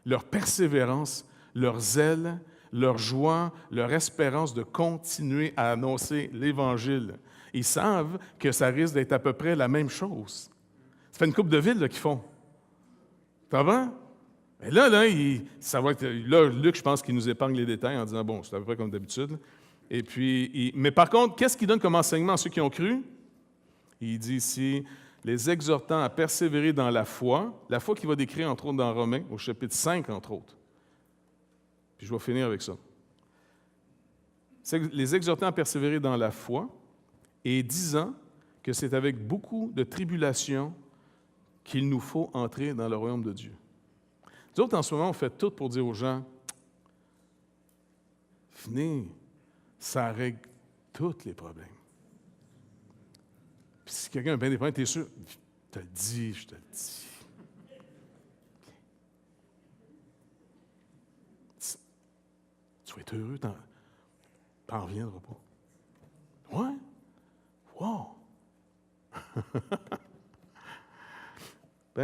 leur persévérance, leur zèle, leur joie, leur espérance de continuer à annoncer l'Évangile? Ils savent que ça risque d'être à peu près la même chose. Ça fait une couple de villes là, qu'ils font. Tu comprends? Mais là, ça va être. Là, Luc, je pense qu'il nous épargne les détails en disant bon, c'est à peu près comme d'habitude. Et puis, mais par contre, qu'est-ce qu'il donne comme enseignement à ceux qui ont cru? Il dit ici, les exhortant à persévérer dans la foi qu'il va décrire entre autres dans Romains, au chapitre 5, entre autres. Puis je vais finir avec ça. C'est les exhortant à persévérer dans la foi et disant que c'est avec beaucoup de tribulations qu'il nous faut entrer dans le royaume de Dieu. Nous autres, en ce moment, on fait tout pour dire aux gens, venez, ça règle tous les problèmes. Puis si quelqu'un a bien des problèmes, t'es sûr? Je te le dis, je te le dis. Tu vas être heureux, t'en reviendras pas. Ouais? Wow!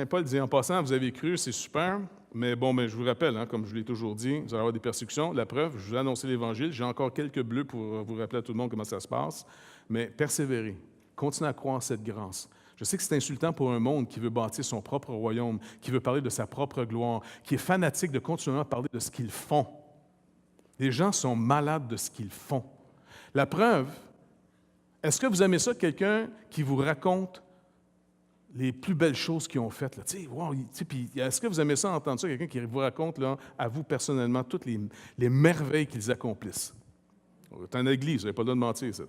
Paul dit, en passant, vous avez cru, c'est super, mais bon, je vous rappelle, comme je l'ai toujours dit, vous allez avoir des persécutions. La preuve, je vous ai annoncé l'Évangile, j'ai encore quelques bleus pour vous rappeler à tout le monde comment ça se passe, mais persévérez. Continuez à croire cette grâce. Je sais que c'est insultant pour un monde qui veut bâtir son propre royaume, qui veut parler de sa propre gloire, qui est fanatique de continuer à parler de ce qu'ils font. Les gens sont malades de ce qu'ils font. La preuve, est-ce que vous aimez ça, quelqu'un qui vous raconte les plus belles choses qu'ils ont faites? Là? Wow, puis est-ce que vous aimez ça, entendre ça, quelqu'un qui vous raconte là, à vous personnellement toutes les merveilles qu'ils accomplissent? Vous êtes en église, vous n'avez pas le droit de mentir, ça.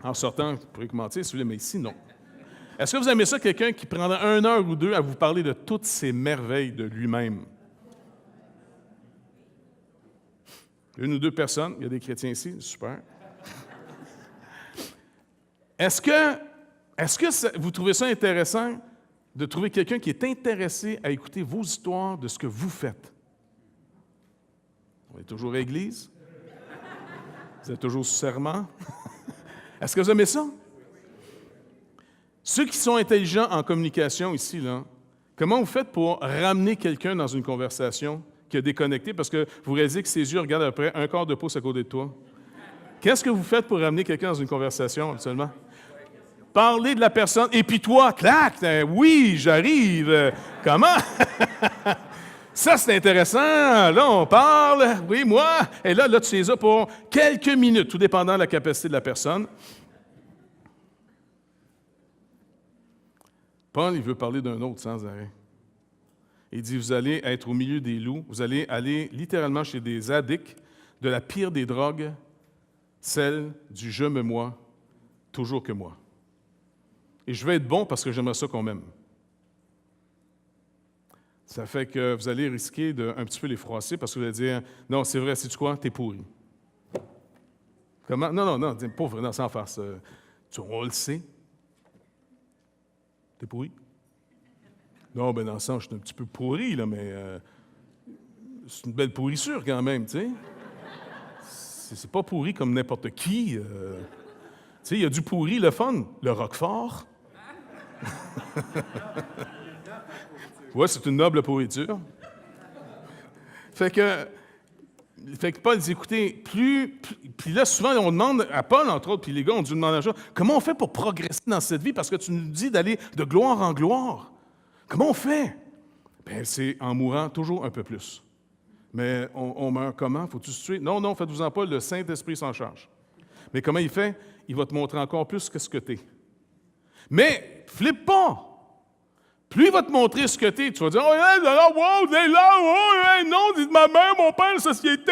En sortant, vous pourrez mentir si vous voulez, mais ici, non. Est-ce que vous aimez ça, quelqu'un qui prendra 1 heure ou 2 à vous parler de toutes ces merveilles de lui-même? 1 ou 2 personnes, il y a des chrétiens ici, super. Est-ce que vous trouvez ça intéressant de trouver quelqu'un qui est intéressé à écouter vos histoires de ce que vous faites? On est toujours à l'église? Vous êtes toujours sous serment? Est-ce que vous aimez ça? Ceux qui sont intelligents en communication ici, là, Comment vous faites pour ramener quelqu'un dans une conversation qui a déconnecté parce que vous réalisez que ses yeux regardent à peu près un quart de pouce à côté de toi? Qu'est-ce que vous faites pour ramener quelqu'un dans une conversation, absolument? Parler de la personne, et puis toi, clac, oui, j'arrive, comment? Ça, c'est intéressant, là, on parle, oui, moi, et là, tu es là pour quelques minutes, tout dépendant de la capacité de la personne. Paul, il veut parler d'un autre sans arrêt. Il dit, vous allez être au milieu des loups, vous allez aller littéralement chez des addicts de la pire des drogues, celle du « je me moi, toujours que moi ». Et je vais être bon parce que j'aimerais ça qu'on m'aime. Ça fait que vous allez risquer de un petit peu les froisser parce que vous allez dire, non, c'est vrai, sais-tu quoi, t'es pourri. Comment? Non, pas vrai, non, sans farce. On le sait. T'es pourri? Non, ben dans le sens, je suis un petit peu pourri, là, mais c'est une belle pourrissure quand même, tu sais. C'est pas pourri comme n'importe qui. Tu sais, il y a du pourri, le fun. Le Roquefort. Oui, c'est une noble pourriture. Fait que Paul dit, écoutez, puis là, souvent, on demande à Paul, entre autres, puis les gars ont dû demander à Jean, comment on fait pour progresser dans cette vie? Parce que tu nous dis d'aller de gloire en gloire. Comment on fait? Bien, c'est en mourant toujours un peu plus. Mais on meurt comment? Faut-tu se tuer? Non, faites-vous-en pas, le Saint-Esprit s'en charge. Mais comment il fait? Il va te montrer encore plus que ce que tu es. Mais, flippe pas! Plus il va te montrer ce que tu es, tu vas dire, oh, hey, là, wow, non, dis ma mère, mon père, la société,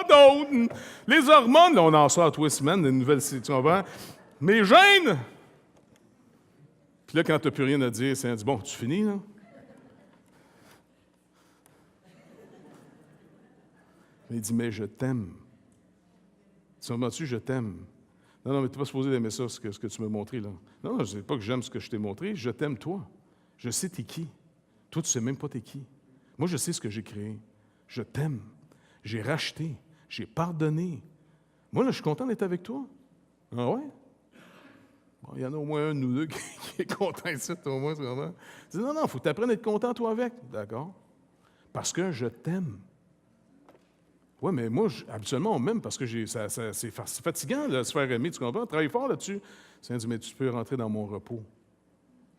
non. Les hormones, là, on en sort à tous les semaines, des nouvelles, tu comprends? Mais gêne! Puis là, quand tu n'as plus rien à dire, c'est dit, bon, tu finis, là? Mais il dit, mais je t'aime. Tu comprends-tu, je t'aime. Non, mais tu n'es pas supposé d'aimer ça, ce que tu m'as montré, là. Non, je ne sais pas que j'aime ce que je t'ai montré, je t'aime, toi. Je sais t'es qui. Toi, tu ne sais même pas t'es qui. Moi, je sais ce que j'ai créé. Je t'aime. J'ai racheté. J'ai pardonné. Moi, là, je suis content d'être avec toi. Ah ouais? Bon, il y en a au moins un ou deux qui est content ici, au moins, c'est vraiment. Je dis, non, il faut que tu apprennes à être content, toi, avec. D'accord? Parce que je t'aime. Oui, mais moi, habituellement, on m'aime parce que c'est fatigant de se faire aimer, tu comprends? Travaille fort là-dessus. Ça dit, mais tu peux rentrer dans mon repos.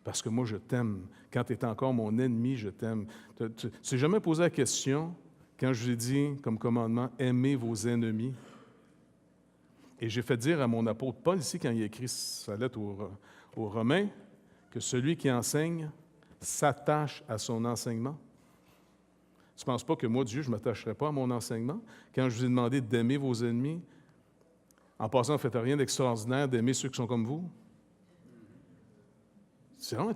Parce que moi, je t'aime. Quand tu es encore mon ennemi, je t'aime. Tu ne t'es jamais posé la question, quand je vous ai dit comme commandement, aimez vos ennemis. Et j'ai fait dire à mon apôtre Paul ici, quand il a écrit sa lettre aux Romains, que celui qui enseigne s'attache à son enseignement. Tu ne penses pas que moi, Dieu, je ne m'attacherai pas à mon enseignement? Quand je vous ai demandé d'aimer vos ennemis, en passant, vous ne faites rien d'extraordinaire d'aimer ceux qui sont comme vous? C'est vraiment,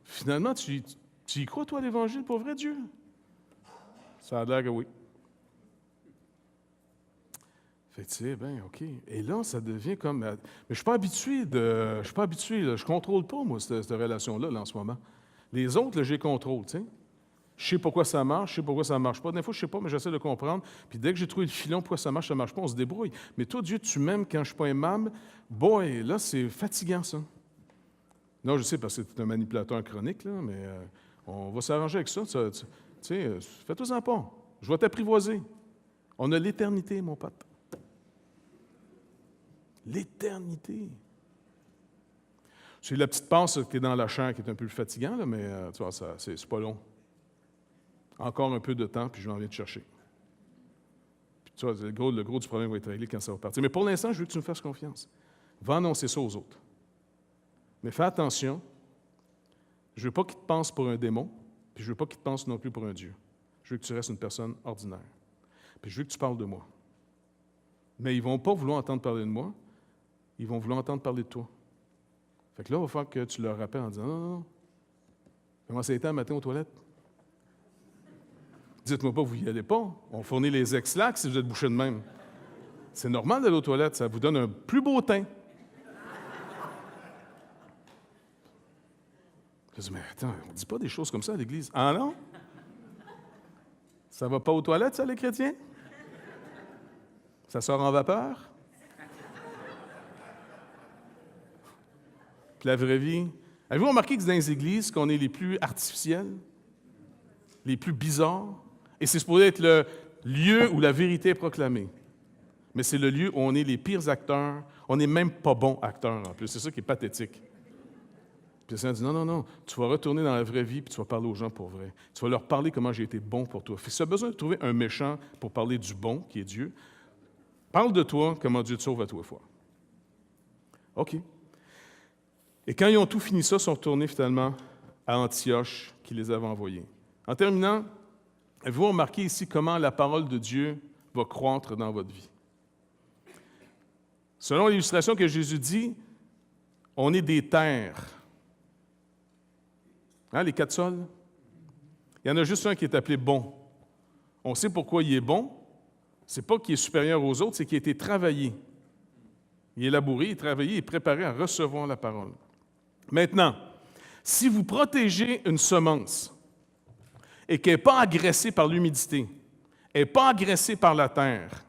finalement, tu y crois, toi, à l'Évangile, pour vrai, Dieu? Ça a l'air que oui. Fait que tu sais, bien, OK. Et là, ça devient comme... Mais je ne suis pas habitué, là, je ne contrôle pas, moi, cette relation-là, là, en ce moment. Les autres, là, j'ai contrôle, tu sais. Je sais pourquoi ça marche, je sais pourquoi ça ne marche pas. Des fois, je ne sais pas, mais j'essaie de comprendre. Puis dès que j'ai trouvé le filon, pourquoi ça ne marche pas, on se débrouille. Mais toi, Dieu, tu m'aimes quand je ne suis pas aimable. Boy, là, c'est fatigant, ça. Non, je sais, parce que c'est un manipulateur chronique, là, mais on va s'arranger avec ça. Tu sais, fais-toi-en pas. Je vais t'apprivoiser. On a l'éternité, mon pote. L'éternité. C'est la petite passe qui est dans la chair qui est un peu fatigant, là, mais tu vois, c'est pas long. Encore un peu de temps, puis je m'en viens te chercher. Puis tu vois, le gros du problème va être réglé quand ça va partir. Mais pour l'instant, je veux que tu me fasses confiance. Va annoncer ça aux autres. Mais fais attention. Je ne veux pas qu'ils te pensent pour un démon, puis je ne veux pas qu'ils te pensent non plus pour un Dieu. Je veux que tu restes une personne ordinaire. Puis je veux que tu parles de moi. Mais ils ne vont pas vouloir entendre parler de moi, ils vont vouloir entendre parler de toi. Fait que là, il va falloir que tu leur rappelles en disant, non. Comment ça a été un matin aux toilettes? Dites-moi pas, vous n'y allez pas. On fournit les ex-lacs si vous êtes bouché de même. C'est normal d'aller aux toilettes, ça vous donne un plus beau teint. Je dis, mais attends, on ne dit pas des choses comme ça à l'Église. Ah non? Ça va pas aux toilettes, ça, les chrétiens? Ça sort en vapeur? Puis la vraie vie, Avez-vous remarqué que dans les églises, qu'on est les plus artificiels, les plus bizarres, et c'est supposé être le lieu où la vérité est proclamée. Mais c'est le lieu où on est les pires acteurs, on n'est même pas bons acteurs en plus. C'est ça qui est pathétique. Puis le Seigneur dit, non, tu vas retourner dans la vraie vie puis tu vas parler aux gens pour vrai. Tu vas leur parler comment j'ai été bon pour toi. Si tu as besoin de trouver un méchant pour parler du bon, qui est Dieu, parle de toi, comment Dieu te sauve à toi fois. OK. Et quand ils ont tout fini ça, ils sont retournés finalement à Antioche qui les avait envoyés. En terminant, avez-vous remarqué ici comment la parole de Dieu va croître dans votre vie? Selon l'illustration que Jésus dit, on est des terres. Hein, les 4 sols? Il y en a juste un qui est appelé bon. On sait pourquoi il est bon. Ce n'est pas qu'il est supérieur aux autres, c'est qu'il a été travaillé. Il est labouré, il est travaillé, il est préparé à recevoir la parole. Maintenant, si vous protégez une semence et qu'elle n'est pas agressée par l'humidité, elle n'est pas agressée par la terre,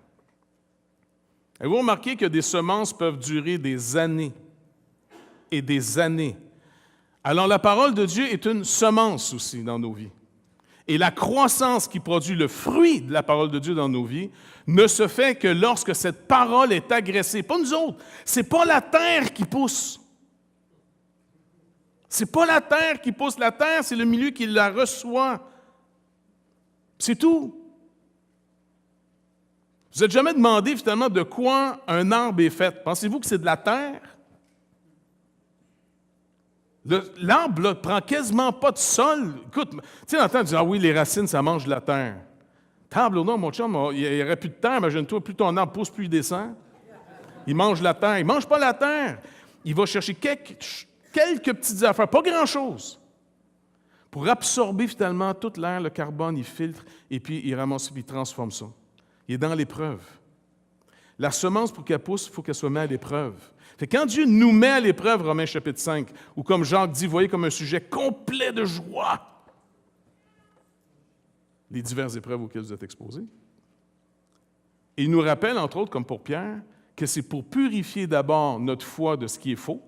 avez-vous remarqué que des semences peuvent durer des années et des années? Alors, la parole de Dieu est une semence aussi dans nos vies. Et la croissance qui produit le fruit de la parole de Dieu dans nos vies ne se fait que lorsque cette parole est agressée. Pas nous autres. Ce n'est pas la terre qui pousse. Ce n'est pas la terre qui pousse. La terre, c'est le milieu qui la reçoit. C'est tout. Vous n'êtes jamais demandé finalement de quoi un arbre est fait. Pensez-vous que c'est de la terre? L'arbre ne prend quasiment pas de sol. Écoute, tu sais, on entend dire, ah oui, les racines, ça mange de la terre. Table, non, mon chum, il n'y aurait plus de terre. Imagine-toi, plus ton arbre pousse, plus il descend. Il mange la terre. Il ne mange pas la terre. Il va chercher quelques petites affaires, pas grand-chose, pour absorber finalement toute l'air, le carbone, il filtre, et puis il ramasse, puis il transforme ça. Il est dans l'épreuve. La semence, pour qu'elle pousse, il faut qu'elle soit mise à l'épreuve. Fait que quand Dieu nous met à l'épreuve, Romains chapitre 5, ou comme Jacques dit, vous voyez comme un sujet complet de joie, les diverses épreuves auxquelles vous êtes exposés. Et il nous rappelle, entre autres, comme pour Pierre, que c'est pour purifier d'abord notre foi de ce qui est faux,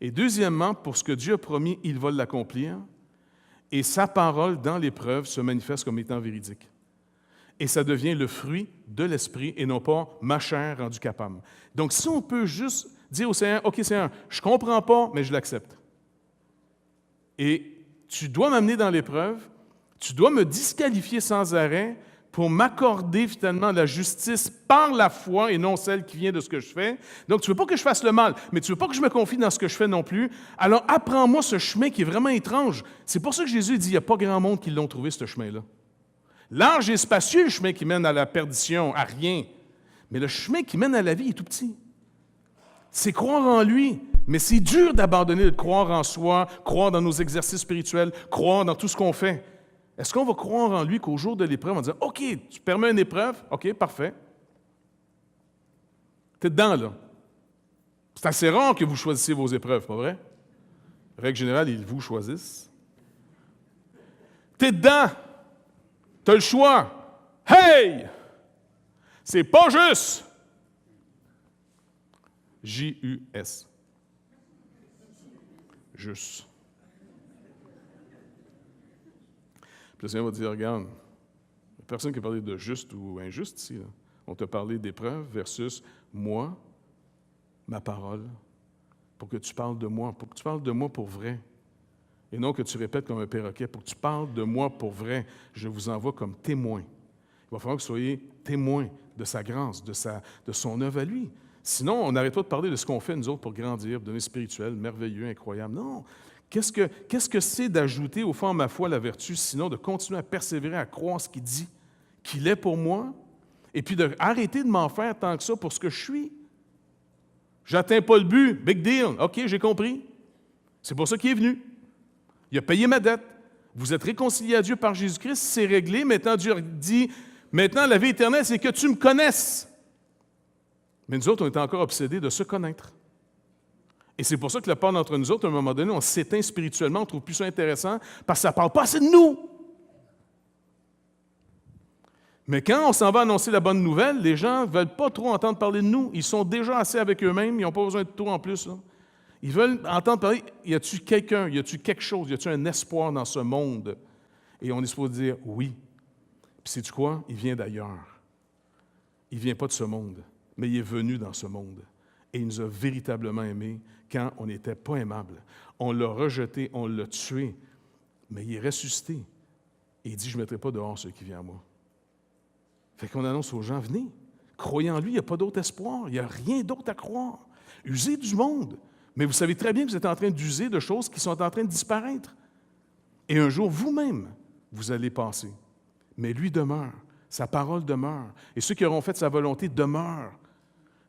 et deuxièmement, pour ce que Dieu a promis, il va l'accomplir, et sa parole dans l'épreuve se manifeste comme étant véridique. Et ça devient le fruit de l'Esprit et non pas ma chair rendue capable. Donc, si on peut juste dire au Seigneur, OK Seigneur, je ne comprends pas, mais je l'accepte. Et tu dois m'amener dans l'épreuve, tu dois me disqualifier sans arrêt pour m'accorder finalement la justice par la foi et non celle qui vient de ce que je fais. Donc, tu ne veux pas que je fasse le mal, mais tu ne veux pas que je me confie dans ce que je fais non plus. Alors, apprends-moi ce chemin qui est vraiment étrange. C'est pour ça que Jésus dit, il n'y a pas grand monde qui l'ont trouvé, ce chemin-là. Large et spacieux, le chemin qui mène à la perdition, à rien. Mais le chemin qui mène à la vie est tout petit. C'est croire en lui, mais c'est dur d'abandonner de croire en soi, croire dans nos exercices spirituels, croire dans tout ce qu'on fait. Est-ce qu'on va croire en lui qu'au jour de l'épreuve, on va dire, OK, tu permets une épreuve, OK, parfait. T'es dedans, là. C'est assez rare que vous choisissiez vos épreuves, pas vrai? Règle générale, ils vous choisissent. T'es dedans. Tu as le choix. Hey! C'est pas juste. J-U-S. Juste. Puis le Seigneur va dire, regarde, il n'y a personne qui a parlé de juste ou injuste ici. Là. On t'a parlé d'épreuve versus moi, ma parole, pour que tu parles de moi, pour que tu parles de moi pour vrai. Et non que tu répètes comme un perroquet, pour que tu parles de moi pour vrai, je vous envoie comme témoin. Il va falloir que vous soyez témoins de sa grâce, de son œuvre à lui. Sinon, on n'arrête pas de parler de ce qu'on fait, nous autres, pour grandir, pour devenir spirituel, merveilleux, incroyable. Non! Qu'est-ce que c'est d'ajouter au fond à ma foi la vertu, sinon de continuer à persévérer, à croire ce qu'il dit, qu'il est pour moi, et puis d'arrêter de m'en faire tant que ça pour ce que je suis? J'atteins pas le but, big deal. OK, j'ai compris. C'est pour ça qu'il est venu. Il a payé ma dette. Vous êtes réconciliés à Dieu par Jésus-Christ, c'est réglé. Maintenant, Dieu dit, maintenant, la vie éternelle, c'est que tu me connaisses. Mais nous autres, on est encore obsédés de se connaître. Et c'est pour ça que la part d'entre nous autres, à un moment donné, on s'éteint spirituellement, on ne trouve plus ça intéressant, parce que ça ne parle pas assez de nous. Mais quand on s'en va annoncer la bonne nouvelle, les gens ne veulent pas trop entendre parler de nous. Ils sont déjà assez avec eux-mêmes, ils n'ont pas besoin de tout en plus. Là. Ils veulent entendre parler, y a-tu quelqu'un, y a-tu quelque chose, y a-tu un espoir dans ce monde? Et on est supposé dire oui. Puis sais-tu quoi? Il vient d'ailleurs. Il ne vient pas de ce monde, mais il est venu dans ce monde. Et il nous a véritablement aimés quand on n'était pas aimable. On l'a rejeté, on l'a tué, mais il est ressuscité. Et il dit, je ne mettrai pas dehors ceux qui viennent à moi. Fait qu'on annonce aux gens, venez, croyez en lui, il n'y a pas d'autre espoir, il n'y a rien d'autre à croire. Usez du monde. Mais vous savez très bien que vous êtes en train d'user de choses qui sont en train de disparaître. Et un jour, vous-même, vous allez passer. Mais lui demeure, sa parole demeure. Et ceux qui auront fait sa volonté demeurent.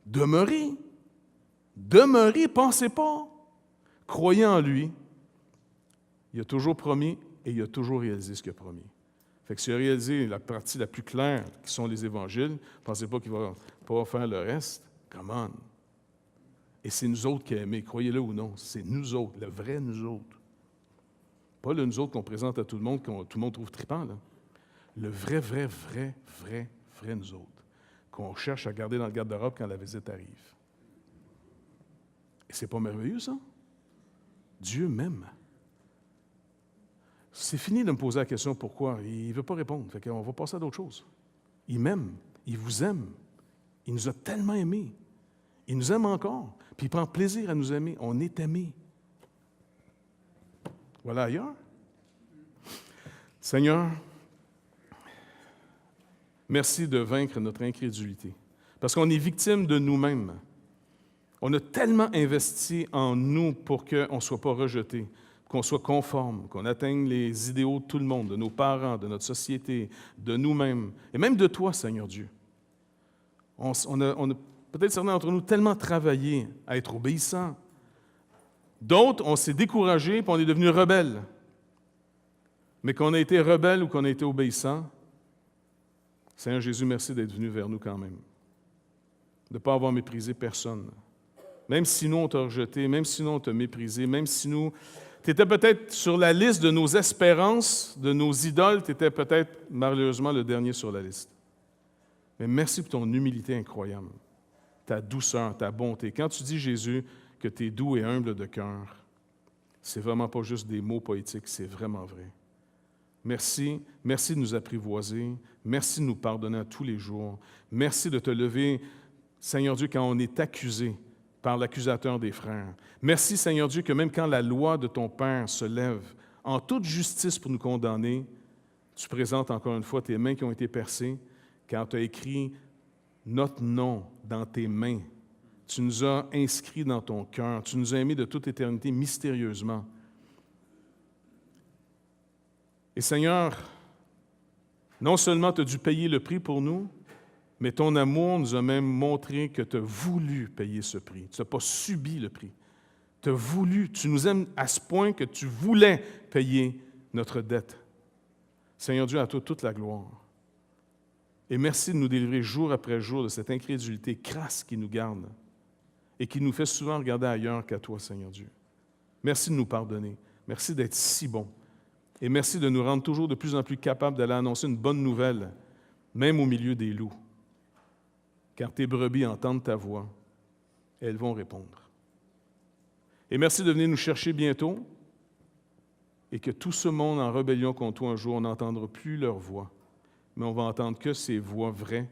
Demeurez. Demeurez, pensez pas. Croyez en lui. Il a toujours promis et il a toujours réalisé ce qu'il a promis. Fait que s'il a réalisé la partie la plus claire, qui sont les évangiles, ne pensez pas qu'il va pas faire le reste. Come on. Et c'est nous autres qui aimons, croyez-le ou non, c'est nous autres, le vrai nous autres. Pas le nous autres qu'on présente à tout le monde, que tout le monde trouve trippant, là. Le vrai nous autres, qu'on cherche à garder dans le garde-robe quand la visite arrive. Et c'est pas merveilleux, ça? Dieu m'aime. C'est fini de me poser la question pourquoi. Il ne veut pas répondre. Fait qu'on va passer à d'autres choses. Il m'aime. Il vous aime. Il nous a tellement aimés. Il nous aime encore. Puis il prend plaisir à nous aimer. On est aimés. Voilà ailleurs. Seigneur, merci de vaincre notre incrédulité. Parce qu'on est victime de nous-mêmes. On a tellement investi en nous pour qu'on ne soit pas rejeté, qu'on soit conforme, qu'on atteigne les idéaux de tout le monde, de nos parents, de notre société, de nous-mêmes, et même de toi, Seigneur Dieu. On a peut-être certains d'entre nous tellement travaillé à être obéissants. D'autres, on s'est découragés et on est devenus rebelles. Mais qu'on a été rebelles ou qu'on a été obéissants, Seigneur Jésus, merci d'être venu vers nous quand même. De ne pas avoir méprisé personne. Même si nous, on t'a rejeté, même si nous, on t'a méprisé, même si nous, tu étais peut-être sur la liste de nos espérances, de nos idoles, tu étais peut-être malheureusement le dernier sur la liste. Mais merci pour ton humilité incroyable, ta douceur, ta bonté. Quand tu dis, Jésus, que tu es doux et humble de cœur, c'est vraiment pas juste des mots poétiques, c'est vraiment vrai. Merci de nous apprivoiser, merci de nous pardonner à tous les jours, merci de te lever, Seigneur Dieu, quand on est accusé par l'accusateur des frères. Merci, Seigneur Dieu, que même quand la loi de ton Père se lève en toute justice pour nous condamner, tu présentes encore une fois tes mains qui ont été percées, quand tu as écrit notre nom dans tes mains. Tu nous as inscrits dans ton cœur, tu nous as aimés de toute éternité mystérieusement. Et Seigneur, non seulement tu as dû payer le prix pour nous, mais ton amour nous a même montré que tu as voulu payer ce prix. Tu n'as pas subi le prix. Tu as voulu, tu nous aimes à ce point que tu voulais payer notre dette. Seigneur Dieu, à toi toute la gloire. Et merci de nous délivrer jour après jour de cette incrédulité crasse qui nous garde et qui nous fait souvent regarder ailleurs qu'à toi, Seigneur Dieu. Merci de nous pardonner. Merci d'être si bon. Et merci de nous rendre toujours de plus en plus capables d'aller annoncer une bonne nouvelle, même au milieu des loups. Car tes brebis entendent ta voix, elles vont répondre. Et merci de venir nous chercher bientôt et que tout ce monde en rébellion contre toi un jour, on n'entendra plus leur voix, mais on va entendre que ces voix vraies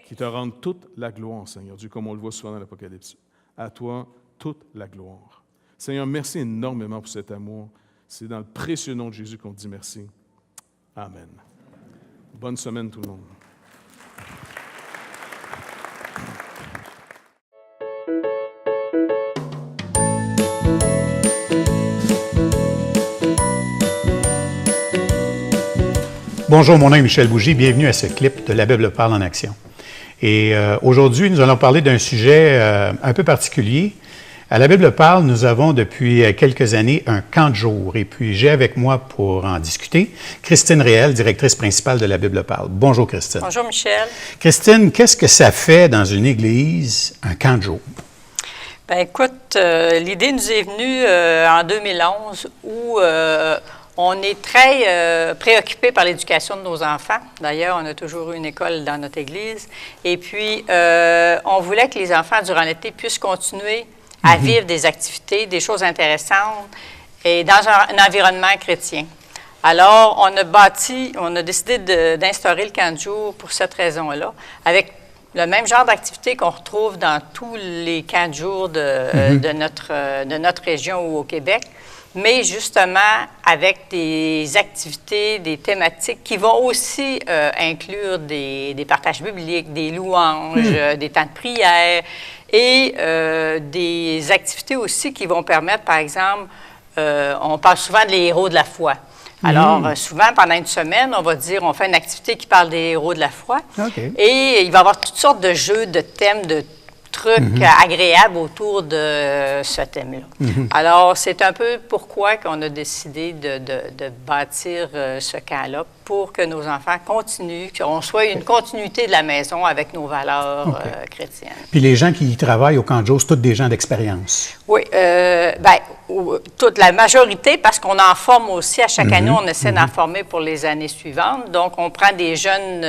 qui te rendent toute la gloire, Seigneur Dieu, comme on le voit souvent dans l'Apocalypse. À toi, toute la gloire. Seigneur, merci énormément pour cet amour. C'est dans le précieux nom de Jésus qu'on te dit merci. Amen. Bonne semaine tout le monde. Bonjour, mon nom est Michel Bougie. Bienvenue à ce clip de La Bible parle en action. Et aujourd'hui, nous allons parler d'un sujet un peu particulier. À La Bible parle, nous avons depuis quelques années un camp de jour. Et puis, j'ai avec moi pour en discuter Christine Réel, directrice principale de La Bible parle. Bonjour, Christine. Bonjour, Michel. Christine, qu'est-ce que ça fait dans une église, un camp de jour? Bien, écoute, l'idée nous est venue en 2011 où on est très préoccupé par l'éducation de nos enfants. D'ailleurs, on a toujours eu une école dans notre église. Et puis, on voulait que les enfants, durant l'été, puissent continuer à vivre des activités, des choses intéressantes et dans un environnement chrétien. Alors, on a décidé d'instaurer le camp de jour pour cette raison-là, avec le même genre d'activité qu'on retrouve dans tous les camps de jour de notre région ou au Québec, mais justement avec des activités, des thématiques qui vont aussi inclure des partages bibliques, des louanges, des temps de prière et des activités aussi qui vont permettre, par exemple, on parle souvent des héros de la foi. Alors, souvent, pendant une semaine, on fait une activité qui parle des héros de la foi. Okay. Et il va y avoir toutes sortes de jeux, de thèmes, de trucs agréables autour de ce thème-là. Alors, c'est un peu pourquoi qu'on a décidé de bâtir ce camp-là, pour que nos enfants continuent, qu'on soit une continuité de la maison avec nos valeurs chrétiennes. Puis les gens qui y travaillent au camp de jour, c'est tous des gens d'expérience? Oui, toute la majorité, parce qu'on en forme aussi. À chaque année, on essaie d'en former pour les années suivantes. Donc, on prend des jeunes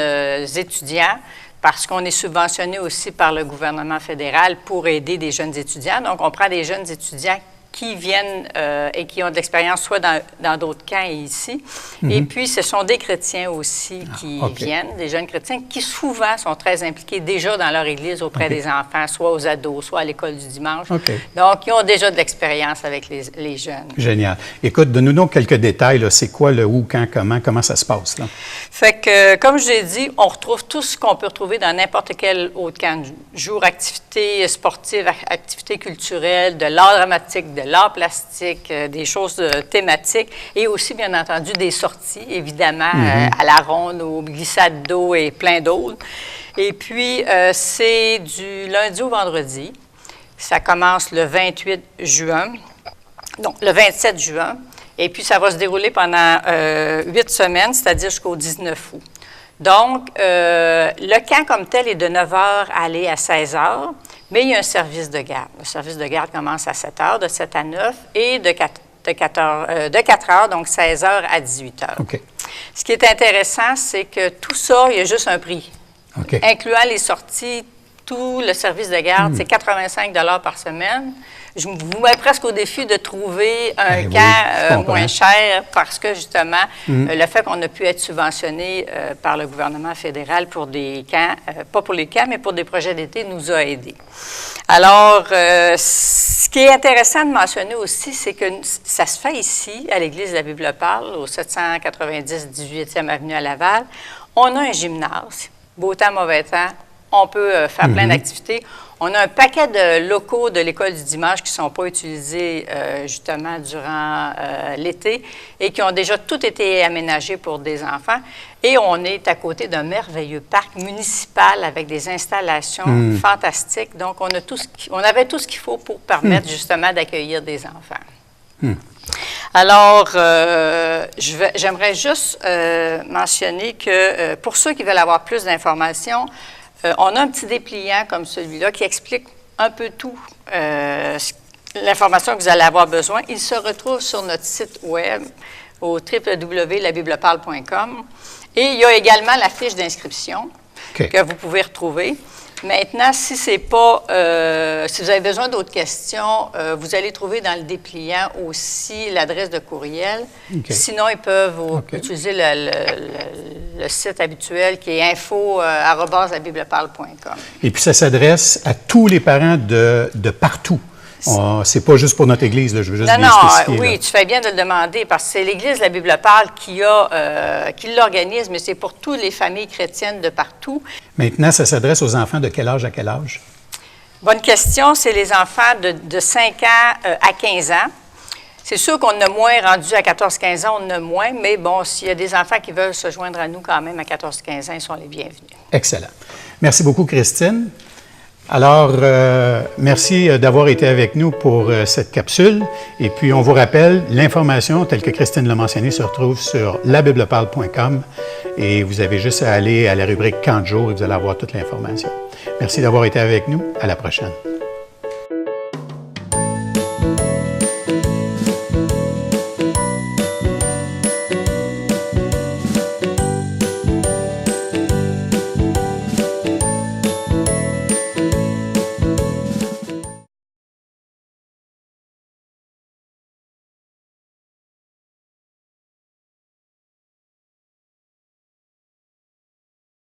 étudiants, parce qu'on est subventionné aussi par le gouvernement fédéral pour aider des jeunes étudiants. Donc, on prend des jeunes étudiants qui viennent et qui ont de l'expérience soit dans d'autres camps et ici. Et puis, ce sont des chrétiens aussi qui viennent, des jeunes chrétiens qui souvent sont très impliqués déjà dans leur église auprès des enfants, soit aux ados, soit à l'école du dimanche. Donc, ils ont déjà de l'expérience avec les jeunes. Génial. Écoute, donne-nous donc quelques détails. Là. C'est quoi le où, quand, comment ça se passe? Là? Fait que, comme je l'ai dit, on retrouve tout ce qu'on peut retrouver dans n'importe quel autre camp de jour, activités sportives, activités culturelles, de l'art dramatique, de l'art plastique, des choses thématiques et aussi, bien entendu, des sorties, évidemment, à la ronde, aux glissades d'eau et plein d'autres. Et puis, c'est du lundi au vendredi. Ça commence le 28 juin, donc le 27 juin, et puis ça va se dérouler pendant 8 semaines, c'est-à-dire jusqu'au 19 août. Donc, le camp comme tel est de 9 h à aller à 16 h, mais il y a un service de garde. Le service de garde commence à 7 h, de 7 à 9, et de 4 h, donc 16 h à 18 h. OK. Ce qui est intéressant, c'est que tout ça, il y a juste un prix. OK. Incluant les sorties, tout le service de garde, c'est 85 $ par semaine. Je vous mets presque au défi de trouver un camp moins cher parce que, justement, le fait qu'on a pu être subventionné par le gouvernement fédéral pour des camps, pas pour les camps, mais pour des projets d'été, nous a aidés. Alors, ce qui est intéressant de mentionner aussi, c'est que ça se fait ici, à l'Église de la Bible parle, au 790 18e avenue à Laval. On a un gymnase, beau temps, mauvais temps. On peut faire plein d'activités. On a un paquet de locaux de l'École du dimanche qui ne sont pas utilisés justement durant l'été et qui ont déjà tout été aménagés pour des enfants. Et on est à côté d'un merveilleux parc municipal avec des installations fantastiques. Donc, on avait tout ce qu'il faut pour permettre justement d'accueillir des enfants. Alors, j'aimerais juste mentionner que pour ceux qui veulent avoir plus d'informations, on a un petit dépliant comme celui-là qui explique un peu tout l'information que vous allez avoir besoin. Il se retrouve sur notre site web au www.labibleparle.com. Et il y a également la fiche d'inscription que vous pouvez retrouver. Maintenant, si c'est pas, si vous avez besoin d'autres questions, vous allez trouver dans le dépliant aussi l'adresse de courriel. Sinon, ils peuvent utiliser le site habituel qui est info@labibleparle.com. Et puis, ça s'adresse à tous les parents de partout. C'est pas juste pour notre Église, là, je veux juste bien spécifier. Oui, tu fais bien de le demander, parce que c'est l'Église de la Bible parle qui l'organise, mais c'est pour toutes les familles chrétiennes de partout. Maintenant, ça s'adresse aux enfants de quel âge à quel âge? Bonne question, c'est les enfants de 5 ans à 15 ans. C'est sûr qu'on a moins rendu à 14-15 ans, on a moins, mais bon, s'il y a des enfants qui veulent se joindre à nous quand même à 14-15 ans, ils sont les bienvenus. Excellent. Merci beaucoup, Christine. Alors, merci d'avoir été avec nous pour cette capsule. Et puis, on vous rappelle, l'information, telle que Christine l'a mentionné, se retrouve sur labibleparle.com et vous avez juste à aller à la rubrique « Camp de jour » et vous allez avoir toute l'information. Merci d'avoir été avec nous. À la prochaine.